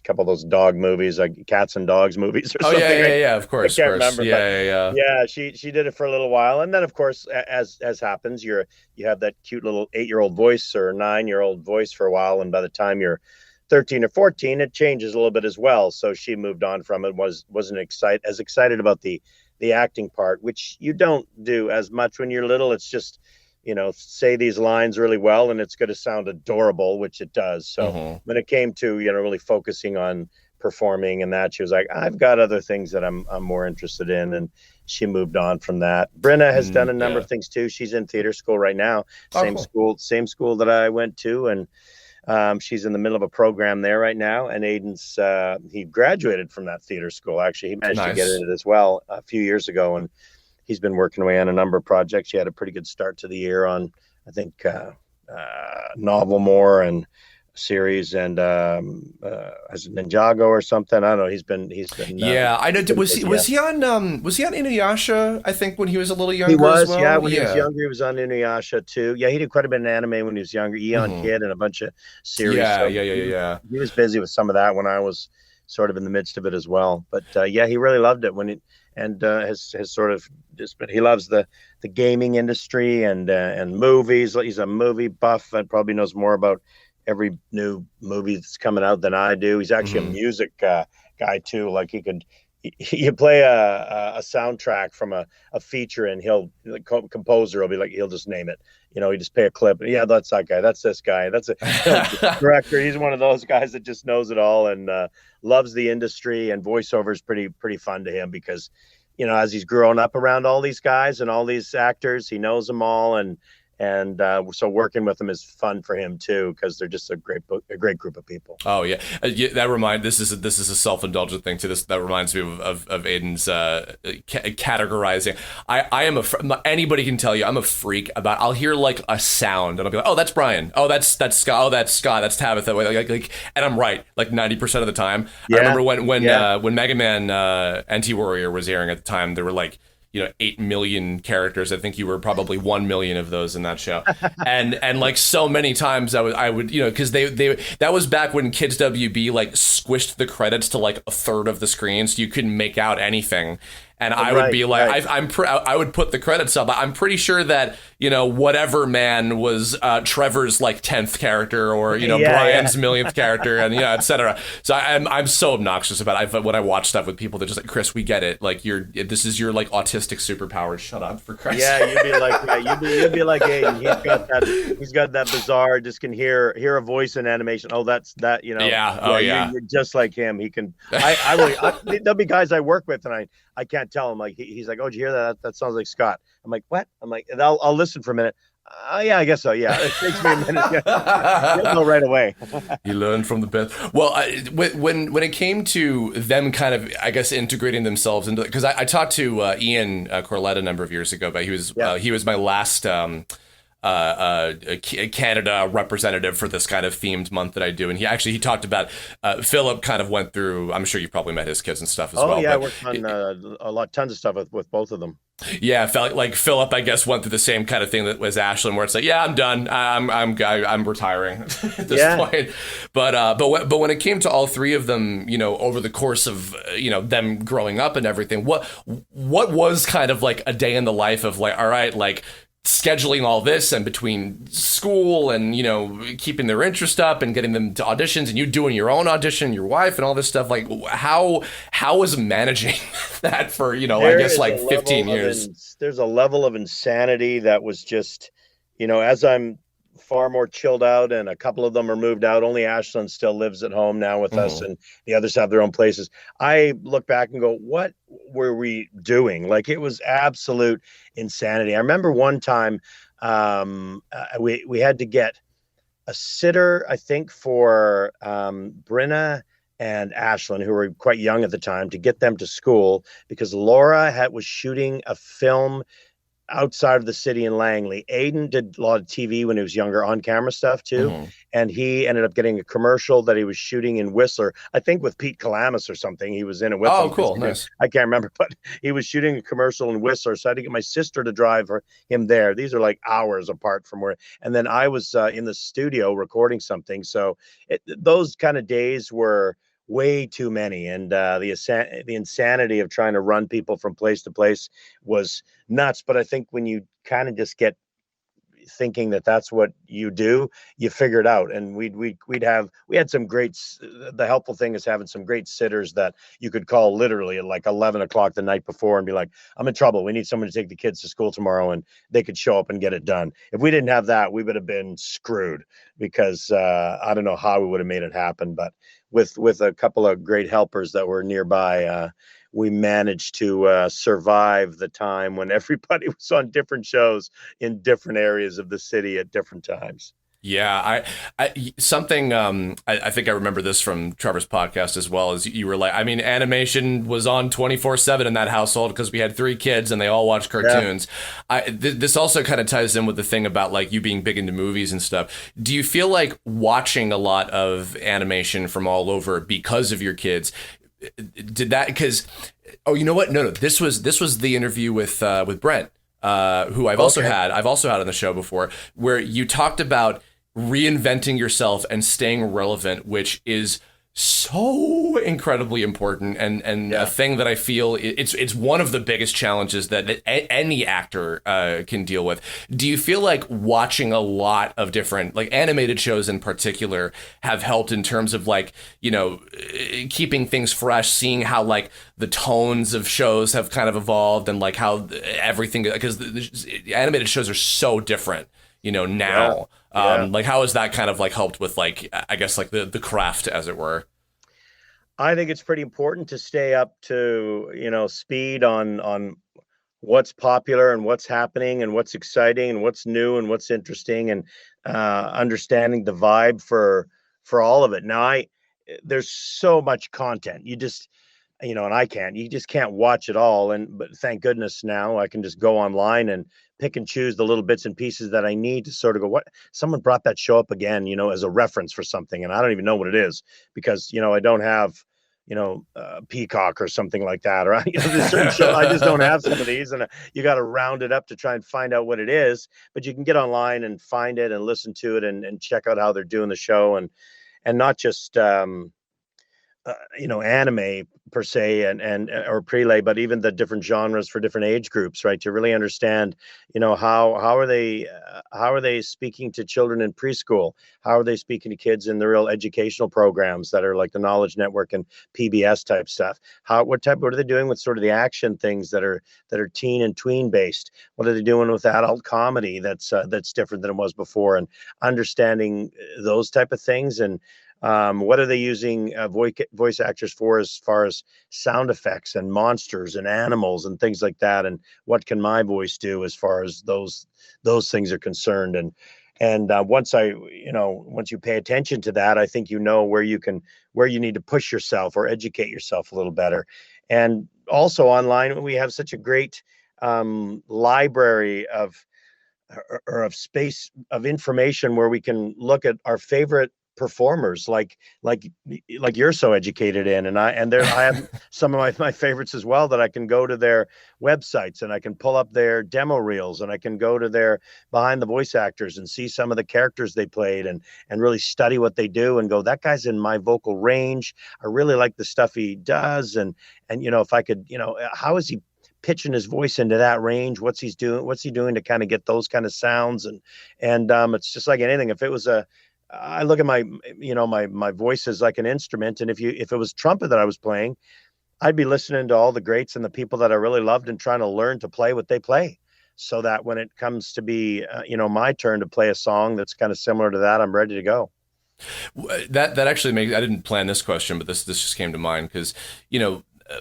couple of those dog movies, like Cats and Dogs movies or something. Yeah, of course. I can't remember. Yeah. She did it for a little while, and then of course, as happens, you have that cute little 8-year-old voice or 9-year-old voice for a while, and by the time you're 13 or 14, it changes a little bit as well. So she moved on from it. Wasn't as excited about the acting part, which you don't do as much when you're little. It's just, say these lines really well and it's going to sound adorable, which it does. So when it came to, really focusing on performing and that, she was like, I've got other things that I'm more interested in. And she moved on from that. Brenna has done a number of things too. She's in theater school right now. Same school that I went to. And she's in the middle of a program there right now, and Aiden's he graduated from that theater school. Actually, he managed to get in it as well a few years ago, and he's been working away on a number of projects. He had a pretty good start to the year on, I think, Novel More and series, and as Ninjago or something. I don't know. He's been. Yeah, I know. Was he on Inuyasha? I think when he was a little younger. He was. As well? Yeah, when he was younger, he was on Inuyasha too. Yeah, he did quite a bit of anime when he was younger. Eon Kid and a bunch of series. Yeah. He was busy with some of that when I was sort of in the midst of it as well. But he really loved it has sort of just been. He loves the gaming industry and movies. He's a movie buff and probably knows more about every new movie that's coming out than I do. He's actually a music guy too. Like you play a soundtrack from a feature, and composer will be like, he'll just name it. He just play a clip. Yeah, that's that guy. That's this guy. That's a director. He's one of those guys that just knows it all and loves the industry. And voiceover is pretty fun to him because, as he's grown up around all these guys and all these actors, he knows them all, and so working with them is fun for him too, because they're just a great group of people. Oh yeah, this is a self-indulgent thing too. That reminds me of Aiden's categorizing. I am anybody can tell you I'm a freak about. I'll hear like a sound and I'll be like, oh, that's Brian. Oh, that's Scott. Oh, that's Scott. That's Tabitha. Like, and I'm right like 90% of the time. Yeah. I remember when Mega Man Anti-Warrior was airing at the time, there were like 8 million characters. I think you were probably 1 million of those in that show. And like so many times I would because they that was back when Kids WB like squished the credits to like a third of the screen, so you couldn't make out anything. And I would be like, I would put the credits up. I'm pretty sure that, whatever man was Trevor's like 10th character or, Brian's millionth character and, et cetera. So I'm so obnoxious about it. When I watch stuff with people, they're just like, Chris, we get it. Like this is your like autistic superpower. Shut up, for Christ's sake. Yeah, you'd be like, hey, he's got that bizarre, just can hear a voice in animation. Oh, that's that, Yeah. You're just like him. He can, there'll be guys I work with and I can't tell him. Like he's like, oh, did you hear that? That sounds like Scott. I'm like, what? I'm like, and I'll listen for a minute. Yeah, I guess so. Yeah, it takes me a minute. You'll know right away. You learn from the best. Well, when it came to them kind of, I guess, integrating themselves into, because I talked to Ian Corlett a number of years ago, but he was my last Canada representative for this kind of themed month that I do. And he talked about Philip kind of went through. I'm sure you probably met his kids and stuff as well. Oh yeah, I worked on tons of stuff with both of them. Yeah, felt like Philip, I guess, went through the same kind of thing that was Ashlyn, where it's like, yeah, I'm done, I'm retiring at this point. But when it came to all three of them, over the course of them growing up and everything, what was kind of like a day in the life of like, all right, like scheduling all this and between school and keeping their interest up and getting them to auditions and you doing your own audition, your wife and all this stuff, like how was managing that for I guess like 15 years? There's a level of insanity that was just as I'm far more chilled out and a couple of them are moved out, only Ashlyn still lives at home now with us and the others have their own places. I look back and go, what were we doing? Like, it was absolute insanity. I remember one time we had to get a sitter, I think, for Brenna and Ashlyn, who were quite young at the time, to get them to school because Laura was shooting a film outside of the city in Langley. Aiden did a lot of TV when he was younger, on camera stuff too. And he ended up getting a commercial that he was shooting in Whistler, I think with Pete Kalamis or something. He was in it with him. Oh, cool. Nice. I can't remember, but he was shooting a commercial in Whistler. So I had to get my sister to drive him there. These are like hours apart from where, and then I was in the studio recording something. So those kind of days were way too many, and the insanity of trying to run people from place to place was nuts. But I think when you kind of just get thinking that that's what you do, you figure it out. And we had some great, the helpful thing is having some great sitters that you could call literally at like 11 o'clock the night before and be like, I'm in trouble, we need someone to take the kids to school tomorrow, and they could show up and get it done. If we didn't have that, we would have been screwed, because I don't know how we would have made it happen. But with a couple of great helpers that were nearby, we managed to survive the time when everybody was on different shows in different areas of the city at different times. Yeah, I think I remember this from Trevor's podcast as well. As you were like, I mean, animation was on 24/7 in that household because we had 3 kids and they all watched cartoons. Yeah. This also kind of ties in with the thing about like you being big into movies and stuff. Do you feel like watching a lot of animation from all over because of your kids? Did that, because you know what? No, this was the interview with Brent, who I've also had on the show before, where you talked about reinventing yourself and staying relevant, which is so incredibly important and a thing that I feel it's one of the biggest challenges that any actor can deal with. Do you feel like watching a lot of different, like animated shows in particular, have helped in terms of like, keeping things fresh, seeing how like the tones of shows have kind of evolved and like how everything, because the animated shows are so different, now. Like how has that kind of like helped with like, I guess like the craft, as it were? I think it's pretty important to stay up to, speed on what's popular and what's happening and what's exciting and what's new and what's interesting, and understanding the vibe for all of it. Now, there's so much content. You just, and you just can't watch it all. But thank goodness now I can just go online and pick and choose the little bits and pieces that I need to sort of go, what, someone brought that show up again, as a reference for something. And I don't even know what it is because, I don't have, Peacock or something like that. Or, there's certain show, I just don't have some of these, and you got to round it up to try and find out what it is. But you can get online and find it and listen to it and check out how they're doing the show, and not just, anime per se and or prelay, but even the different genres for different age groups, right? To really understand, how are they speaking to children in preschool? How are they speaking to kids in the real educational programs that are like the Knowledge Network and PBS type stuff? What are they doing with sort of the action things that are teen and tween based? What are they doing with adult comedy that's different than it was before? And understanding those type of things, and what are they using voice actors for as far as sound effects and monsters and animals and things like that? And what can my voice do as far as those things are concerned? And once you pay attention to that, I think where you need to push yourself or educate yourself a little better. And also online, we have such a great library of or of space of information where we can look at our favorite performers, like you're so educated in, I have some of my favorites as well, that I can go to their websites and I can pull up their demo reels, and I can go to their behind the voice actors and see some of the characters they played, and really study what they do and go, that guy's in my vocal range. I really like the stuff he does, and if I could, how is he pitching his voice into that range? What's he doing to kind of get those kind of sounds? And it's just like anything. If it was I look at my voice as like an instrument, and if it was trumpet that I was playing, I'd be listening to all the greats and the people that I really loved and trying to learn to play what they play, so that when it comes to be my turn to play a song that's kind of similar to that, I'm ready to go. That actually makes, I didn't plan this question, but this just came to mind because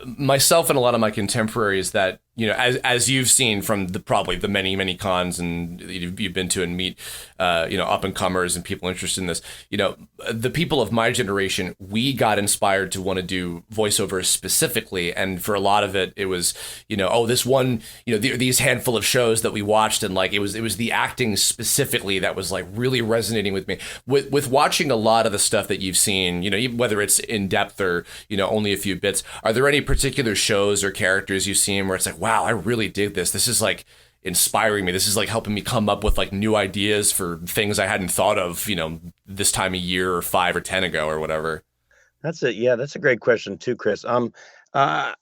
myself and a lot of my contemporaries that, as you've seen from probably the many cons and you've been to and meet, up and comers and people interested in this, the people of my generation, we got inspired to want to do voiceovers specifically. And for a lot of it, it was, this one, these handful of shows that we watched, and like, it was the acting specifically that was like really resonating with me. With watching a lot of the stuff that you've seen, whether it's in depth or, only a few bits, are there any particular shows or characters you've seen where it's like, wow, I really dig this. This is like inspiring me. This is like helping me come up with like new ideas for things I hadn't thought of, this time of year or 5 or 10 ago or whatever. That's it. Yeah, that's a great question too, Chris. I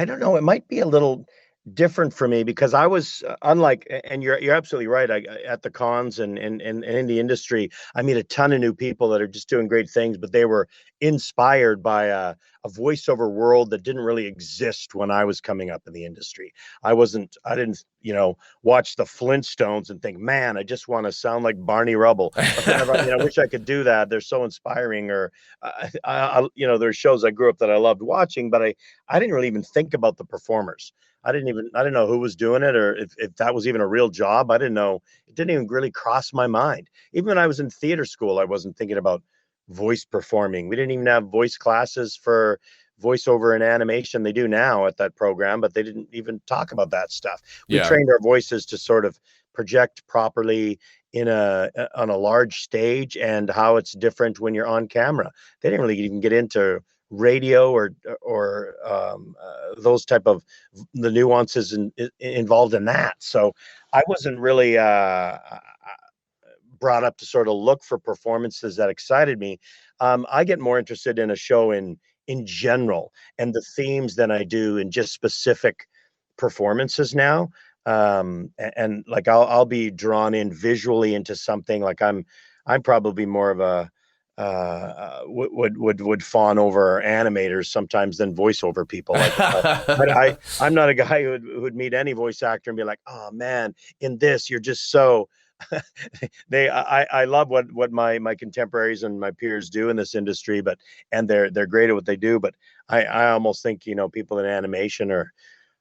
don't know. It might be a little different for me because I was unlike, and you're absolutely right. At the cons and in the industry, I meet a ton of new people that are just doing great things, but they were inspired by a voiceover world that didn't really exist when I was coming up in the industry. I didn't, watch the Flintstones and think, man, I just want to sound like Barney Rubble. I wish I could do that. They're so inspiring. Or, there's shows I grew up that I loved watching, but I didn't really even think about the performers. I didn't know who was doing it, or if that was even a real job. I didn't know. It didn't even really cross my mind. Even when I was in theater school, I wasn't thinking about voice performing. We didn't even have voice classes for voiceover and animation. They do now at that program, but they didn't even talk about that stuff. We trained our voices to sort of project properly on a large stage, and how it's different when you're on camera. They didn't really even get into radio or those type of the nuances involved in that. So I wasn't really brought up to sort of look for performances that excited me. I get more interested in a show in general and the themes than I do in just specific performances now. And like I'll be drawn in visually into something. Like I'm probably more of a would fawn over animators sometimes than voiceover people. Like, I'm not a guy who would meet any voice actor and be like, oh man, in this you're just so. I love what my contemporaries and my peers do in this industry, and they're great at what they do. But I almost think people in animation are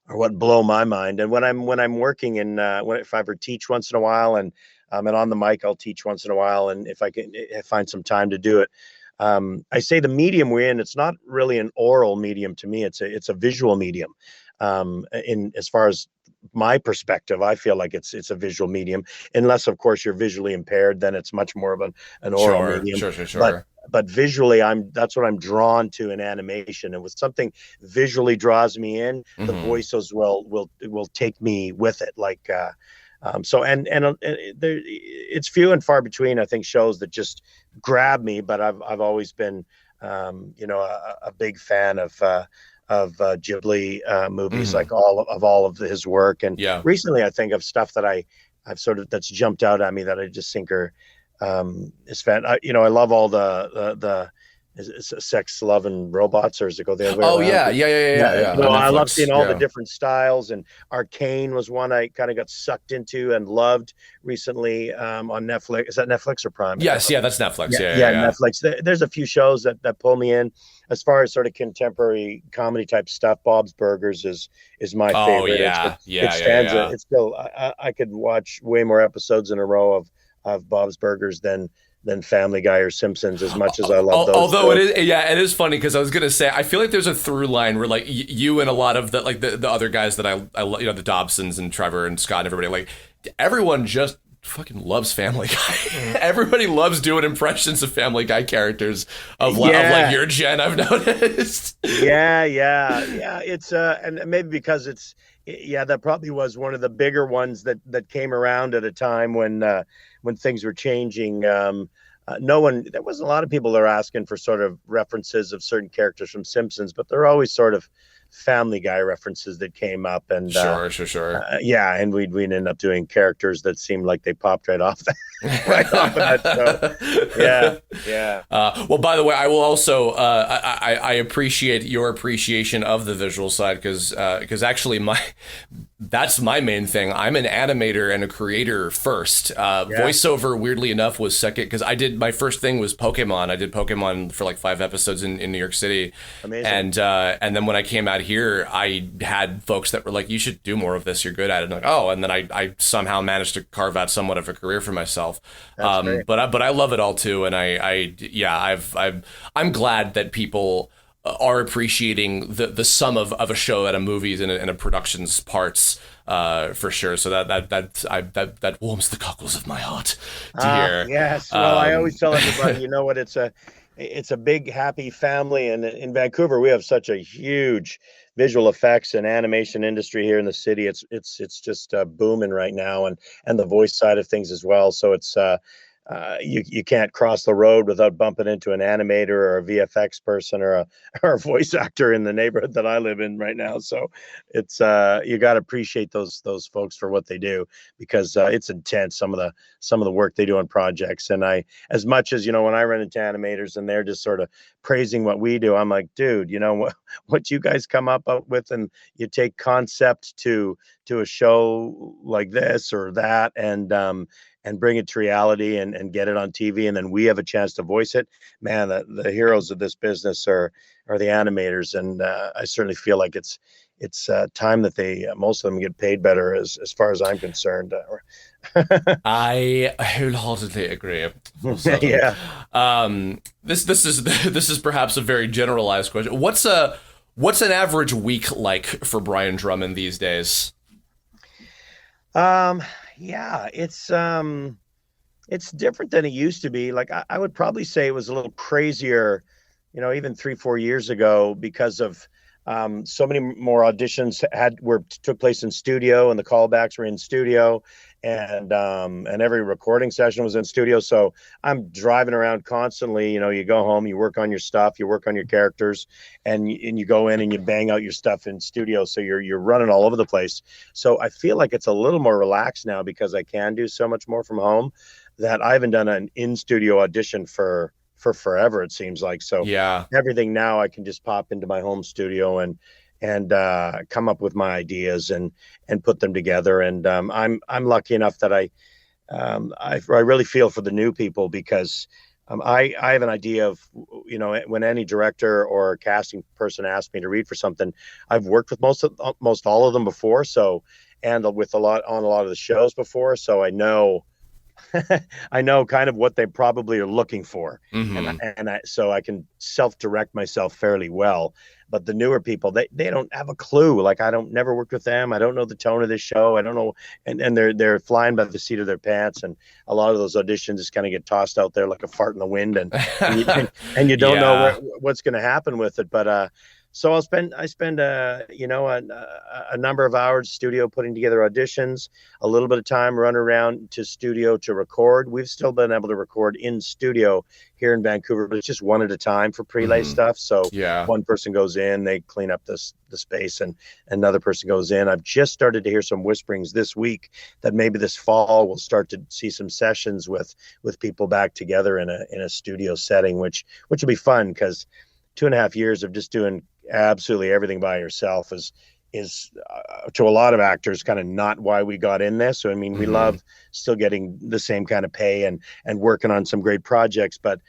what blow my mind. And when I'm working if I ever teach once in a while, and on the mic, I'll teach once in a while. And if I find some time to do it, I say the medium we're in, it's not really an oral medium to me. It's a visual medium. As far as my perspective, I feel like it's a visual medium, unless of course you're visually impaired, then it's much more of an oral medium. Sure. But visually, that's what I'm drawn to in animation. And with something visually draws me in, the voices will take me with it. Like, it's few and far between, I think, shows that just grab me. But I've always been, a big fan of Ghibli movies, like all of his work. And recently, I think of stuff that I've sort of that's jumped out at me that I just think are is fan. I love all the is it Sex, Love, and Robots, or does it go the other way around? Yeah. I love seeing all the different styles, and Arcane was one I kind of got sucked into and loved recently on Netflix. Is that Netflix or Prime? Yes, that's Netflix. Yeah, Netflix. There's a few shows that pull me in. As far as sort of contemporary comedy type stuff, Bob's Burgers is my favorite. It stands. It's still. I could watch way more episodes in a row of Bob's Burgers than Family Guy or Simpsons, as much as I love those. Although it is funny, because I was gonna say, I feel like there's a through line where like you and a lot of the other guys that I love, the Dobsons and Trevor and Scott and everybody, like everyone just fucking loves Family Guy. Everybody loves doing impressions of Family Guy characters of like your gen, I've noticed. Yeah. It's and maybe because that probably was one of the bigger ones that came around at a time when things were changing. There was a lot of people that are asking for sort of references of certain characters from Simpsons, but they're always sort of Family Guy references that came up, and sure. And we'd end up doing characters that seemed like they popped right off that show. Yeah. Well, by the way, I will also I appreciate your appreciation of the visual side, because actually that's my main thing. I'm an animator and a creator first. Voiceover, weirdly enough, was second, because my first thing was Pokemon. I did Pokemon for like 5 episodes in New York City. Amazing. And then when I came out here, I had folks that were like, you should do more of this, you're good at it. And I'm like, oh, and then I somehow managed to carve out somewhat of a career for myself. But I love it all too, and I'm glad that people are appreciating the sum of a show at a movie's and a production's parts, for sure. So that warms the cockles of my heart to hear. Yes. Well, I always tell everybody, you know what, it's a big happy family, and in Vancouver we have such a huge visual effects and animation industry here in the city. It's just booming right now, and the voice side of things as well. So it's you can't cross the road without bumping into an animator or a VFX person or a voice actor in the neighborhood that I live in right now. So it's you got to appreciate those folks for what they do, because it's intense, some of the work they do on projects. And as much as, when I run into animators and they're just sort of praising what we do, I'm like, dude, what you guys come up with, and you take concept to a show like this or that, and bring it to reality and get it on TV, and then we have a chance to voice it. Man, the heroes of this business are the animators, and I certainly feel like it's time that most of them get paid better, as far as I'm concerned. I wholeheartedly agree. Yeah. This is perhaps a very generalized question. What's an average week like for Brian Drummond these days? Yeah, it's different than it used to be. Like I would probably say it was a little crazier, even 3-4 years ago, because of so many more auditions took place in studio, and the callbacks were in studio, and every recording session was in studio. So I'm driving around constantly. You go home, you work on your stuff, you work on your characters, and you go in and you bang out your stuff in studio. So you're running all over the place. So I feel like it's a little more relaxed now, because I can do so much more from home, that I haven't done an in-studio audition for forever, it seems like. So yeah, everything now I can just pop into my home studio and come up with my ideas and put them together. And I'm lucky enough that I really feel for the new people, because I have an idea of, when any director or casting person asks me to read for something, I've worked with most all of them before, and with a lot of the shows before, so I know kind of what they probably are looking for. Mm-hmm. So I can self-direct myself fairly well. But the newer people, they don't have a clue. Like, never worked with them. I don't know the tone of this show. I don't know. And they're flying by the seat of their pants. And a lot of those auditions just kind of get tossed out there like a fart in the wind. And you don't know what's going to happen with it. But so I spend a number of hours studio putting together auditions, a little bit of time run around to studio to record. We've still been able to record in studio here in Vancouver, but it's just one at a time for prelay stuff. So one person goes in, they clean up the space, and another person goes in. I've just started to hear some whisperings this week that maybe this fall we'll start to see some sessions with people back together in a studio setting, which will be fun, because 2.5 years of just doing absolutely everything by yourself is to a lot of actors kind of not why we got in this. So I mean, we love still getting the same kind of pay and working on some great projects, but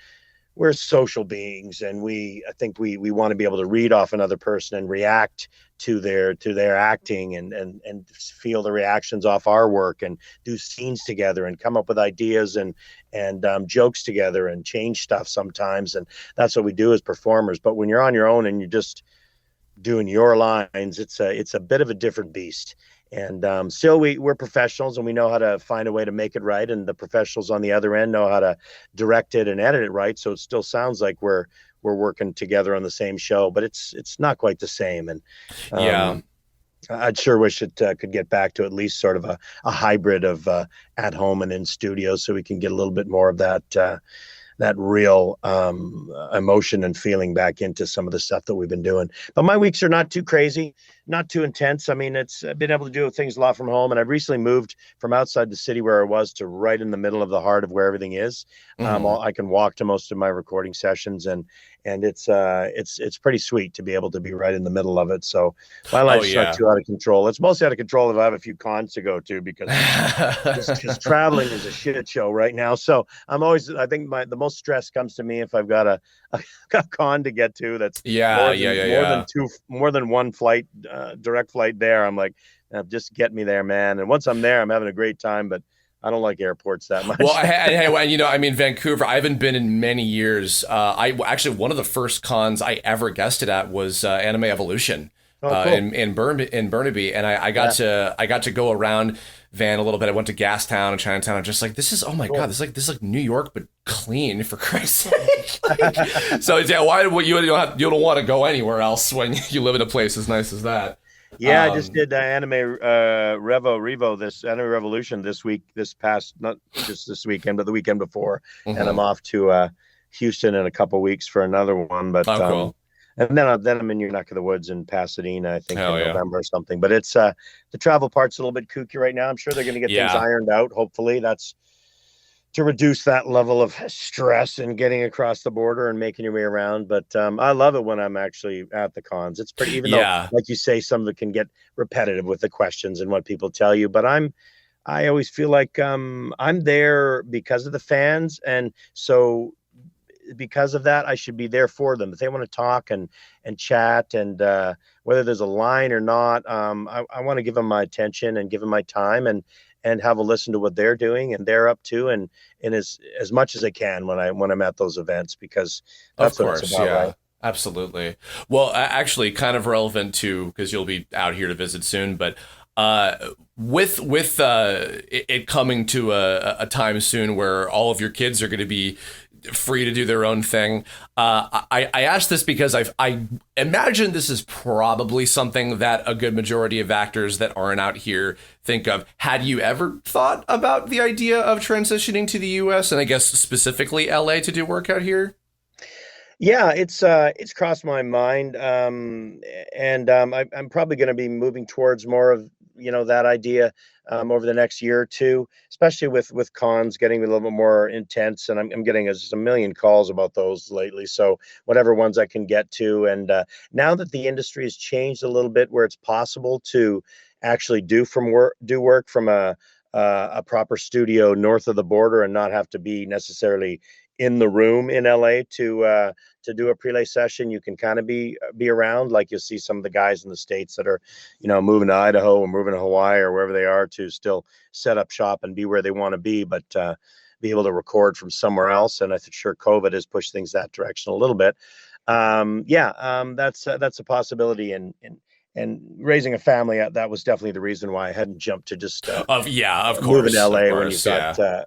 we're social beings, and I think we want to be able to read off another person and react to their acting and feel the reactions off our work, and do scenes together and come up with ideas and jokes together and change stuff sometimes. And that's what we do as performers. But when you're on your own and you're just doing your lines, it's a bit of a different beast. And still, we're professionals, and we know how to find a way to make it right. And the professionals on the other end know how to direct it and edit it right. So it still sounds like we're working together on the same show, but it's not quite the same. And Yeah. I'd sure wish it could get back to at least sort of a hybrid of at home and in studio, so we can get a little bit more of that real emotion and feeling back into some of the stuff that we've been doing. But my weeks are not too crazy, not too intense. I mean, I've been able to do things a lot from home, and I've recently moved from outside the city where I was to right in the middle of the heart of where everything is. I can walk to most of my recording sessions, and it's pretty sweet to be able to be right in the middle of it. So my life's not too out of control. It's mostly out of control if I have a few cons to go to, because just traveling is a shit show right now. So I think the most stress comes to me if I've got a con to get to that's more than one flight, direct flight there. I'm like, just get me there, man. And once I'm there, I'm having a great time, but I don't like airports that much. Well, Vancouver, I haven't been in many years. One of the first cons I ever guested at was Anime Evolution. Cool. in Burnaby, and I got to go around Van a little bit. I went to Gastown and Chinatown. I'm just like, this is, oh my God, this is like New York but clean, for Christ's sake. So yeah, why would you don't want to go anywhere else when you live in a place as nice as that? Yeah, I just did Anime Revo, this Anime Revolution not just this weekend, but the weekend before, and I'm off to Houston in a couple weeks for another one. But cool. And then I'm in your neck of the woods in Pasadena, I think, in November or something. But it's the travel part's a little bit kooky right now. I'm sure they're going to get things ironed out. Hopefully, that's to reduce that level of stress and getting across the border and making your way around. But I love it when I'm actually at the cons. It's pretty, even though, like you say, some of it can get repetitive with the questions and what people tell you. But I always feel like I'm there because of the fans, and so because of that, I should be there for them. If they want to talk and chat, and whether there's a line or not, I want to give them my attention and give them my time, and have a listen to what they're doing and they're up to, and as much as I can when I'm at those events, because that's what it's about, right? Absolutely. Well, actually, kind of relevant to, because you'll be out here to visit soon, but with it coming to a time soon where all of your kids are going to be free to do their own thing. I asked this because I imagine this is probably something that a good majority of actors that aren't out here think of. Had you ever thought about the idea of transitioning to the US, and I guess specifically LA, to do work out here? Yeah, it's crossed my mind. I'm probably going to be moving towards more of, that idea over the next year or two, especially with cons getting a little bit more intense. And I'm getting just a million calls about those lately. So whatever ones I can get to. And now that the industry has changed a little bit, where it's possible to actually do work from a proper studio north of the border, and not have to be necessarily in the room in LA to do a prelay session. You can kind of be around, like you'll see some of the guys in the States that are, moving to Idaho or moving to Hawaii or wherever they are, to still set up shop and be where they want to be, but be able to record from somewhere else. And I'm sure COVID has pushed things that direction a little bit. That's a possibility. And raising a family, that was definitely the reason why I hadn't jumped to just of course, move in LA, when you've got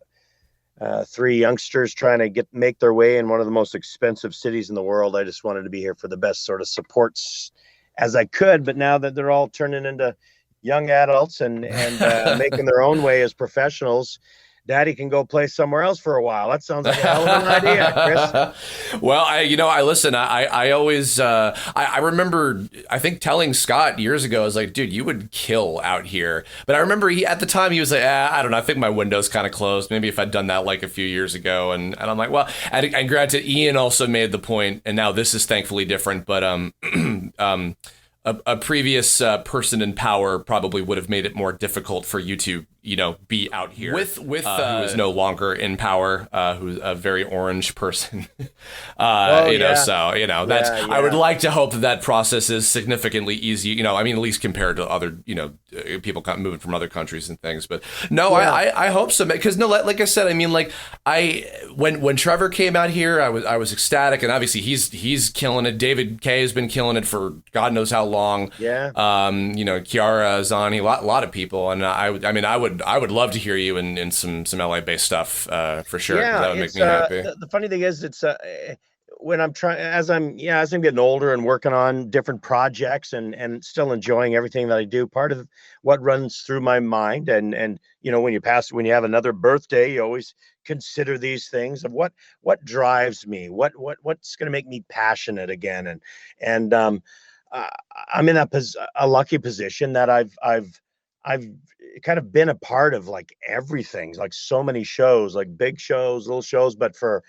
three youngsters trying to make their way in one of the most expensive cities in the world. I just wanted to be here for the best sort of supports as I could. But now that they're all turning into young adults and making their own way as professionals, Daddy can go play somewhere else for a while. That sounds like a hell of an idea, Chris. Well, I listen. I always I remember, I think, telling Scott years ago, I was like, dude, you would kill out here. But I remember at the time he was like, I don't know, I think my window's kind of closed. Maybe if I'd done that like a few years ago. And I'm like, well, and granted, Ian also made the point, and now this is thankfully different, but a previous person in power probably would have made it more difficult for you to, be out here with who is no longer in power, who's a very orange person. That's I would like to hope that process is significantly easy. I mean, at least compared to other people moving from other countries and things. But no, I hope so, because like I said, I mean, like when Trevor came out here, I was ecstatic, and obviously he's killing it. David K has been killing it for God knows how long. Yeah. Kiara, Zani, a lot of people, and I would love to hear you in some LA based stuff for sure. Yeah, that would make me happy. The funny thing is, it's when I'm trying, as I'm getting older and working on different projects and still enjoying everything that I do. Part of what runs through my mind, and when you have another birthday, you always consider these things of what drives me, what's going to make me passionate again, and I'm in a lucky position that I've kind of been a part of like everything, like so many shows, like big shows, little shows, but for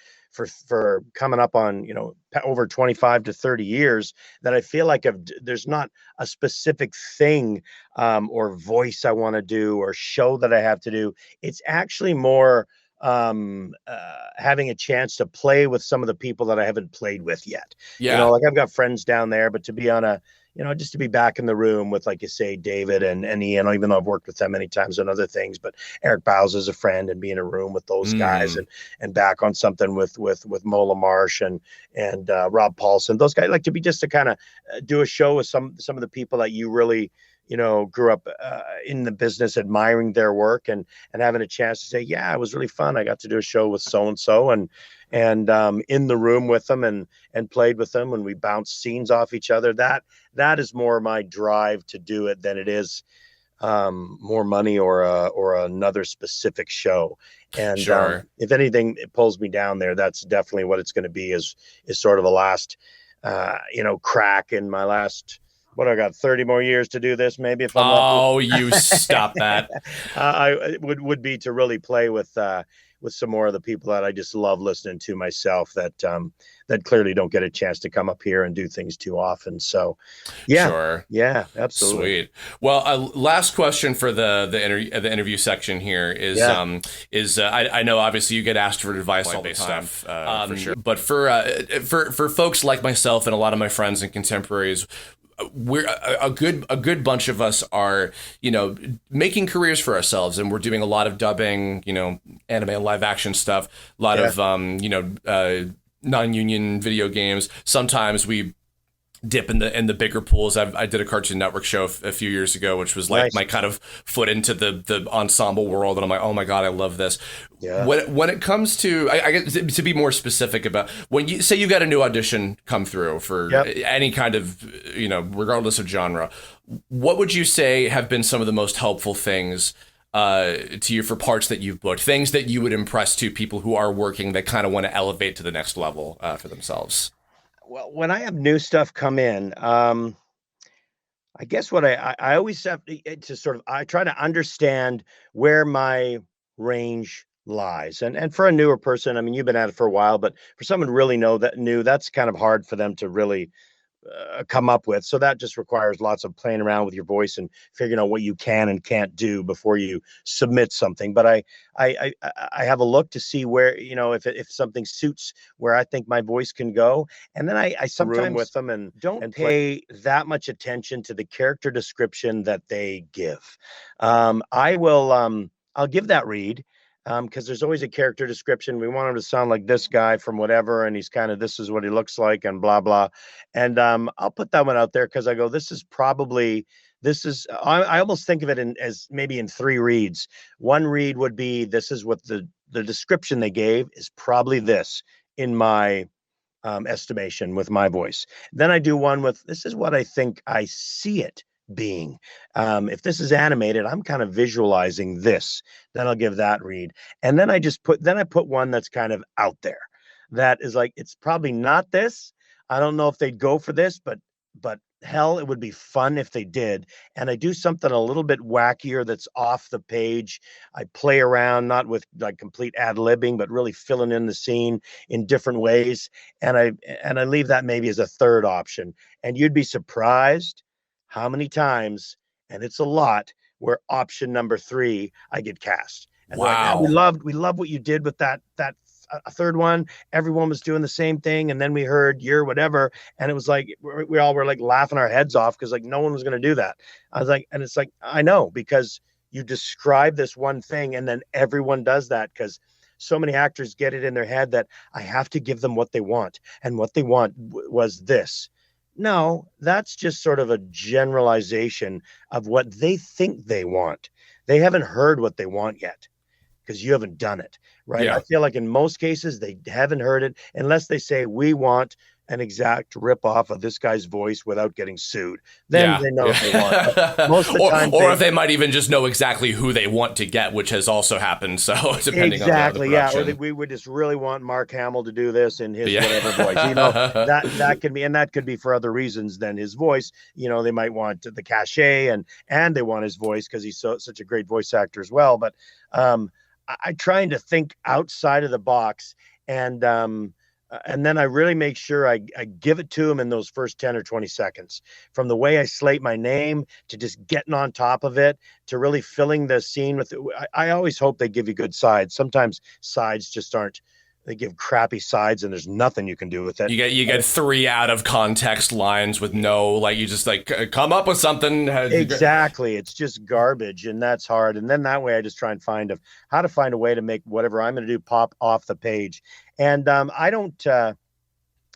coming up on over 25 to 30 years, that I feel like there's not a specific thing or voice I want to do or show that I have to do. It's actually more having a chance to play with some of the people that I haven't played with yet. Like I've got friends down there, but to be on just to be back in the room with, like you say, David and Ian, even though I've worked with them many times on other things, but Eric Bowes is a friend, and be in a room with those guys and back on something with Mola Marsh and Rob Paulson, those guys, like to kind of do a show with some of the people that you really grew up in the business, admiring their work and having a chance to say, yeah, it was really fun. I got to do a show with so-and-so and in the room with them and played with them, and we bounced scenes off each other. That is more my drive to do it than it is more money or another specific show. And sure. If anything, it pulls me down there. That's definitely what it's going to be, is sort of a last, crack in my last, I got 30 more years to do this, maybe, if I'm lucky. You stop that. I would be to really play with some more of the people that I just love listening to myself, that clearly don't get a chance to come up here and do things too often. So yeah, sure. Yeah, absolutely. Sweet. Well, last question for the interview section here is I know obviously you get asked for advice all the time, for sure. But for folks like myself and a lot of my friends and contemporaries, we're a good bunch of us are making careers for ourselves, and we're doing a lot of dubbing, anime and live action stuff, a lot of non-union video games. Sometimes we dip in the bigger pools. I did a Cartoon Network show a few years ago, which was like my kind of foot into the ensemble world, and I'm like, oh my god, I love this. Yeah. When it comes to, I guess, to be more specific about, when you say you got a new audition come through for any kind of, regardless of genre, what would you say have been some of the most helpful things to you for parts that you've booked, things that you would impress to people who are working that kind of want to elevate to the next level for themselves? Well, when I have new stuff come in, I guess what I always have to sort of, I try to understand where my range lies. And for a newer person, I mean, you've been at it for a while, but for someone really new, that's kind of hard for them to really come up with. So that just requires lots of playing around with your voice and figuring out what you can and can't do before you submit something. But I have a look to see where, if something suits where I think my voice can go. And then I sometimes with them and don't pay that much attention to the character description that they give. I'll give that read. Because there's always a character description. We want him to sound like this guy from whatever, and he's kind of, this is what he looks like, and blah blah. And I'll put that one out there because I go, I almost think of it as maybe in 3 reads. One read would be, this is what the description they gave is probably this in my estimation with my voice. Then I do one with, this is what I think I see it being. If this is animated, I'm kind of visualizing this. Then I'll give that read. And then I put one that's kind of out there. That is like, it's probably not this. I don't know if they'd go for this, but hell, it would be fun if they did. And I do something a little bit wackier that's off the page. I play around, not with like complete ad-libbing, but really filling in the scene in different ways. And I leave that maybe as a third option. And you'd be surprised how many times, and it's a lot, where option number 3, I get cast. And wow. we loved what you did with that a third one. Everyone was doing the same thing, and then we heard your whatever, and it was like we all were like laughing our heads off because like no one was going to do that. I was like, and it's like, I know, because you describe this one thing and then everyone does that, because so many actors get it in their head that I have to give them what they want, and what they want was this. No, that's just sort of a generalization of what they think they want. They haven't heard what they want yet, because you haven't done it, right? Yeah. I feel like in most cases they haven't heard it unless they say, we want an exact rip-off of this guy's voice without getting sued. Then they know what they want. But most of the time, or if they might even just know exactly who they want to get, which has also happened. So depending on the production. Or we would just really want Mark Hamill to do this in his whatever voice. You know, that can be, and that could be for other reasons than his voice. You know, they might want the cachet and they want his voice because he's such a great voice actor as well. But I trying to think outside of the box, and then I really make sure I give it to him in those first 10 or 20 seconds, from the way I slate my name to just getting on top of it to really filling the scene with it. I always hope they give you good sides. Sometimes sides just aren't. They give crappy sides and there's nothing you can do with it. You get 3 out of context lines with no, like, you just like come up with something. Exactly. It's just garbage, and that's hard. And then that way I just try and find how to find a way to make whatever I'm going to do pop off the page. And I don't,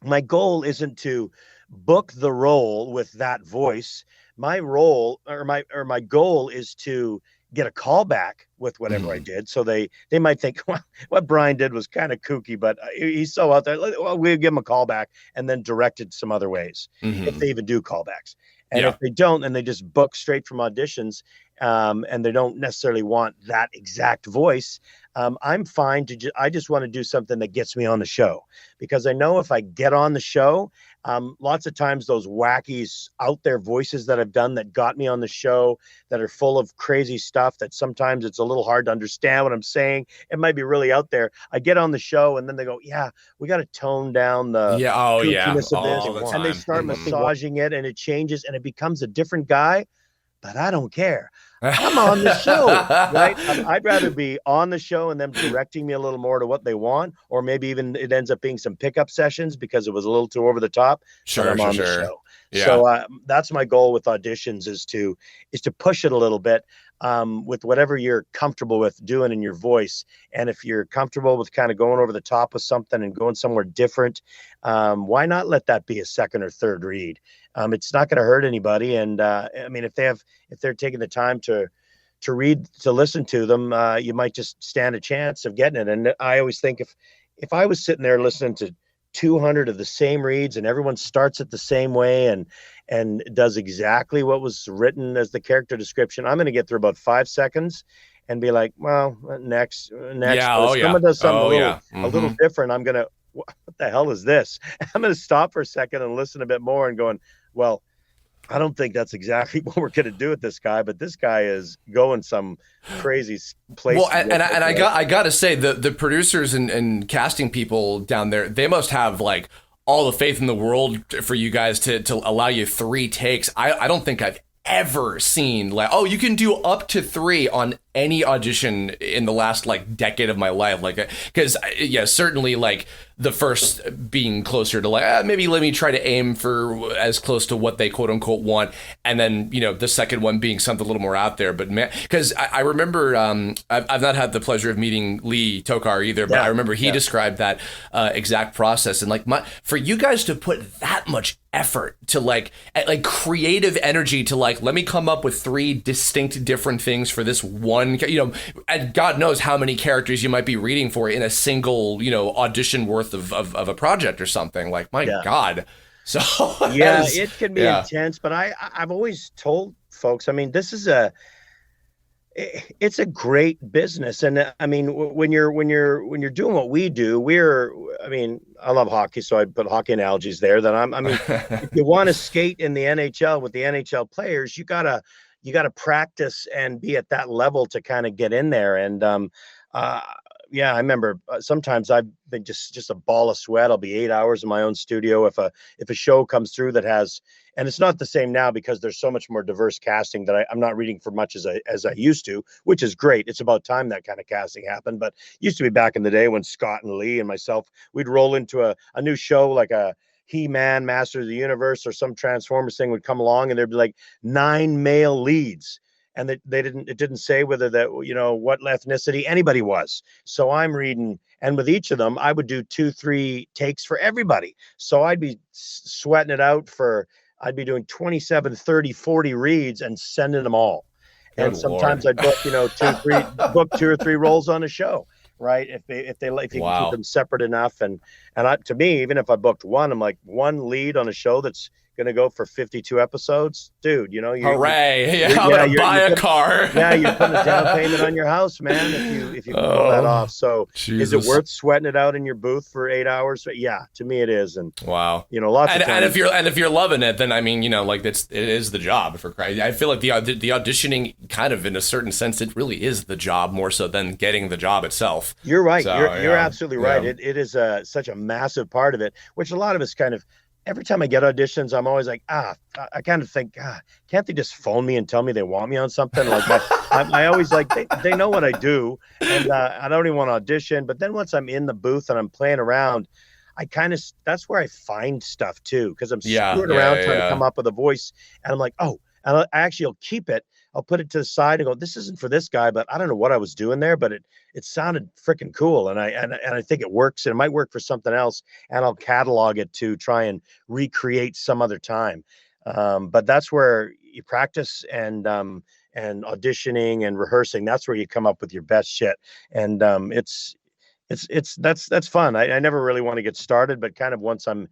my goal isn't to book the role with that voice. My role or my goal is to get a callback with whatever I did. So they might think, well, what Brian did was kind of kooky, but he's so out there. Well, we'll give him a callback and then direct it some other ways, if they even do callbacks. And if they don't, and they just book straight from auditions, and they don't necessarily want that exact voice, I'm fine to I just want to do something that gets me on the show, because I know if I get on the show, lots of times those wacky out there voices that I've done that got me on the show, that are full of crazy stuff that sometimes it's a little hard to understand what I'm saying. It might be really out there. I get on the show and then they go, yeah, we got to tone down the kookiness of this. And they start massaging it, and it changes and it becomes a different guy. But I don't care. I'm on the show, right? I'd rather be on the show and them directing me a little more to what they want, or maybe even it ends up being some pickup sessions because it was a little too over the top. Sure, I'm on the show. Yeah. So that's my goal with auditions, is to push it a little bit, with whatever you're comfortable with doing in your voice. And if you're comfortable with kind of going over the top with something and going somewhere different, why not let that be a second or third read? It's not going to hurt anybody. And I mean, if they're taking the time to listen to them, you might just stand a chance of getting it. And I always think if I was sitting there listening to 200 of the same reads and everyone starts it the same way and does exactly what was written as the character description, I'm going to get through about 5 seconds and be like, well, next. Yeah, if someone does something a little different, I'm going to, what the hell is this? I'm going to stop for a second and listen a bit more and going, well, I don't think that's exactly what we're going to do with this guy, but this guy is going some crazy place. Well, and I got to say, the producers and casting people down there, they must have like all the faith in the world for you guys to allow you 3 takes. I don't think I've ever seen like, oh, you can do up to 3 on any audition in the last like decade of my life, like, because certainly like the first being closer to like, maybe let me try to aim for as close to what they quote unquote want, and then the second one being something a little more out there. But man, because I remember I've not had the pleasure of meeting Lee Tokar either, but I remember he described that exact process, and like for you guys to put that much effort to like creative energy to like, let me come up with 3 distinct different things for this one, and God knows how many characters you might be reading for in a single, audition worth of a project or something. Like, my God. So it can be intense, but I've always told folks, I mean, this is it's a great business. And I mean, when you're doing what we do, I love hockey, so I put hockey analogies there. If you want to skate in the NHL with the NHL players, you gotta practice and be at that level to kind of get in there. And I remember sometimes I've been just a ball of sweat. I'll be 8 hours in my own studio if a show comes through that has, and it's not the same now because there's so much more diverse casting that I'm not reading for much as I used to, which is great. It's about time that kind of casting happened. But used to be back in the day when Scott and Lee and myself, we'd roll into a new show like a He-Man, Master of the Universe, or some Transformers thing would come along, and there'd be like 9 male leads. And it didn't say whether that, what ethnicity anybody was. So I'm reading, and with each of them, I would do 2-3 takes for everybody. So I'd be sweating it out I'd be doing 27, 30, 40 reads and sending them all. And sometimes I'd book, 2 or 3 roles on a show, right? If you can keep them separate enough. And to me, even if I booked one, I'm like, one lead on a show that's going to go for 52 episodes, dude, hooray. I'm going to buy a car. Yeah, you're putting a down payment on your house, man, if you can pull that off. So Jesus. Is it worth sweating it out in your booth for 8 hours? Yeah, to me it is. And wow. Lots of times. And if you're loving it, then I mean, it is the job for Christ. I feel like the auditioning kind of in a certain sense, it really is the job more so than getting the job itself. You're right. So, you're absolutely right. Yeah. It is such a massive part of it, which a lot of us kind of, every time I get auditions, I'm always like, I kind of think, can't they just phone me and tell me they want me on something like that? I always like, they know what I do, and I don't even want to audition. But then once I'm in the booth and I'm playing around, that's where I find stuff too, because I'm screwing around trying to come up with a voice, and I'm like, and I actually will keep it. I'll put it to the side and go, this isn't for this guy, but I don't know what I was doing there, but it sounded freaking cool. And I think it works, and it might work for something else. And I'll catalog it to try and recreate some other time. But that's where you practice and auditioning and rehearsing. That's where you come up with your best shit. And that's fun. I never really want to get started, but kind of once I'm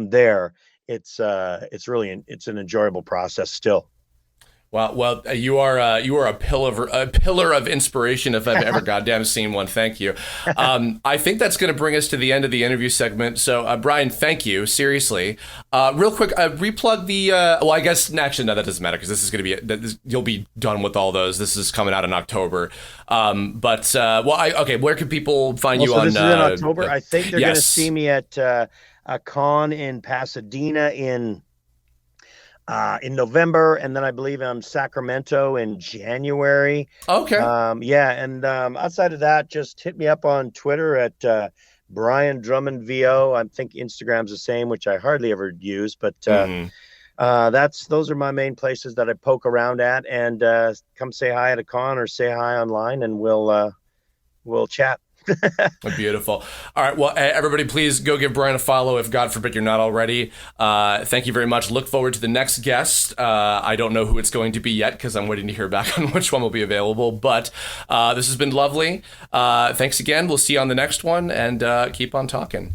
there, it's an enjoyable process still. Well, you are a pillar of inspiration if I've ever goddamn seen one. Thank you. I think that's going to bring us to the end of the interview segment. So, Brian, thank you. Seriously, real quick, replug the. Well, I guess actually no, that doesn't matter because this is going to be you'll be done with all those. This is coming out in October. Where can people find you on? This is in October. I think they're going to see me at a con in Pasadena in November, and then I believe I'm Sacramento in January. Okay. And outside of that, just hit me up on Twitter at Brian Drummond VO. I think Instagram's the same, which I hardly ever use, but those are my main places that I poke around at. And come say hi at a con or say hi online, and we'll chat. Beautiful. All right. Well, everybody, please go give Brian a follow if, God forbid, you're not already. Thank you very much. Look forward to the next guest. I don't know who it's going to be yet because I'm waiting to hear back on which one will be available. But this has been lovely. Thanks again. We'll see you on the next one, and keep on talking.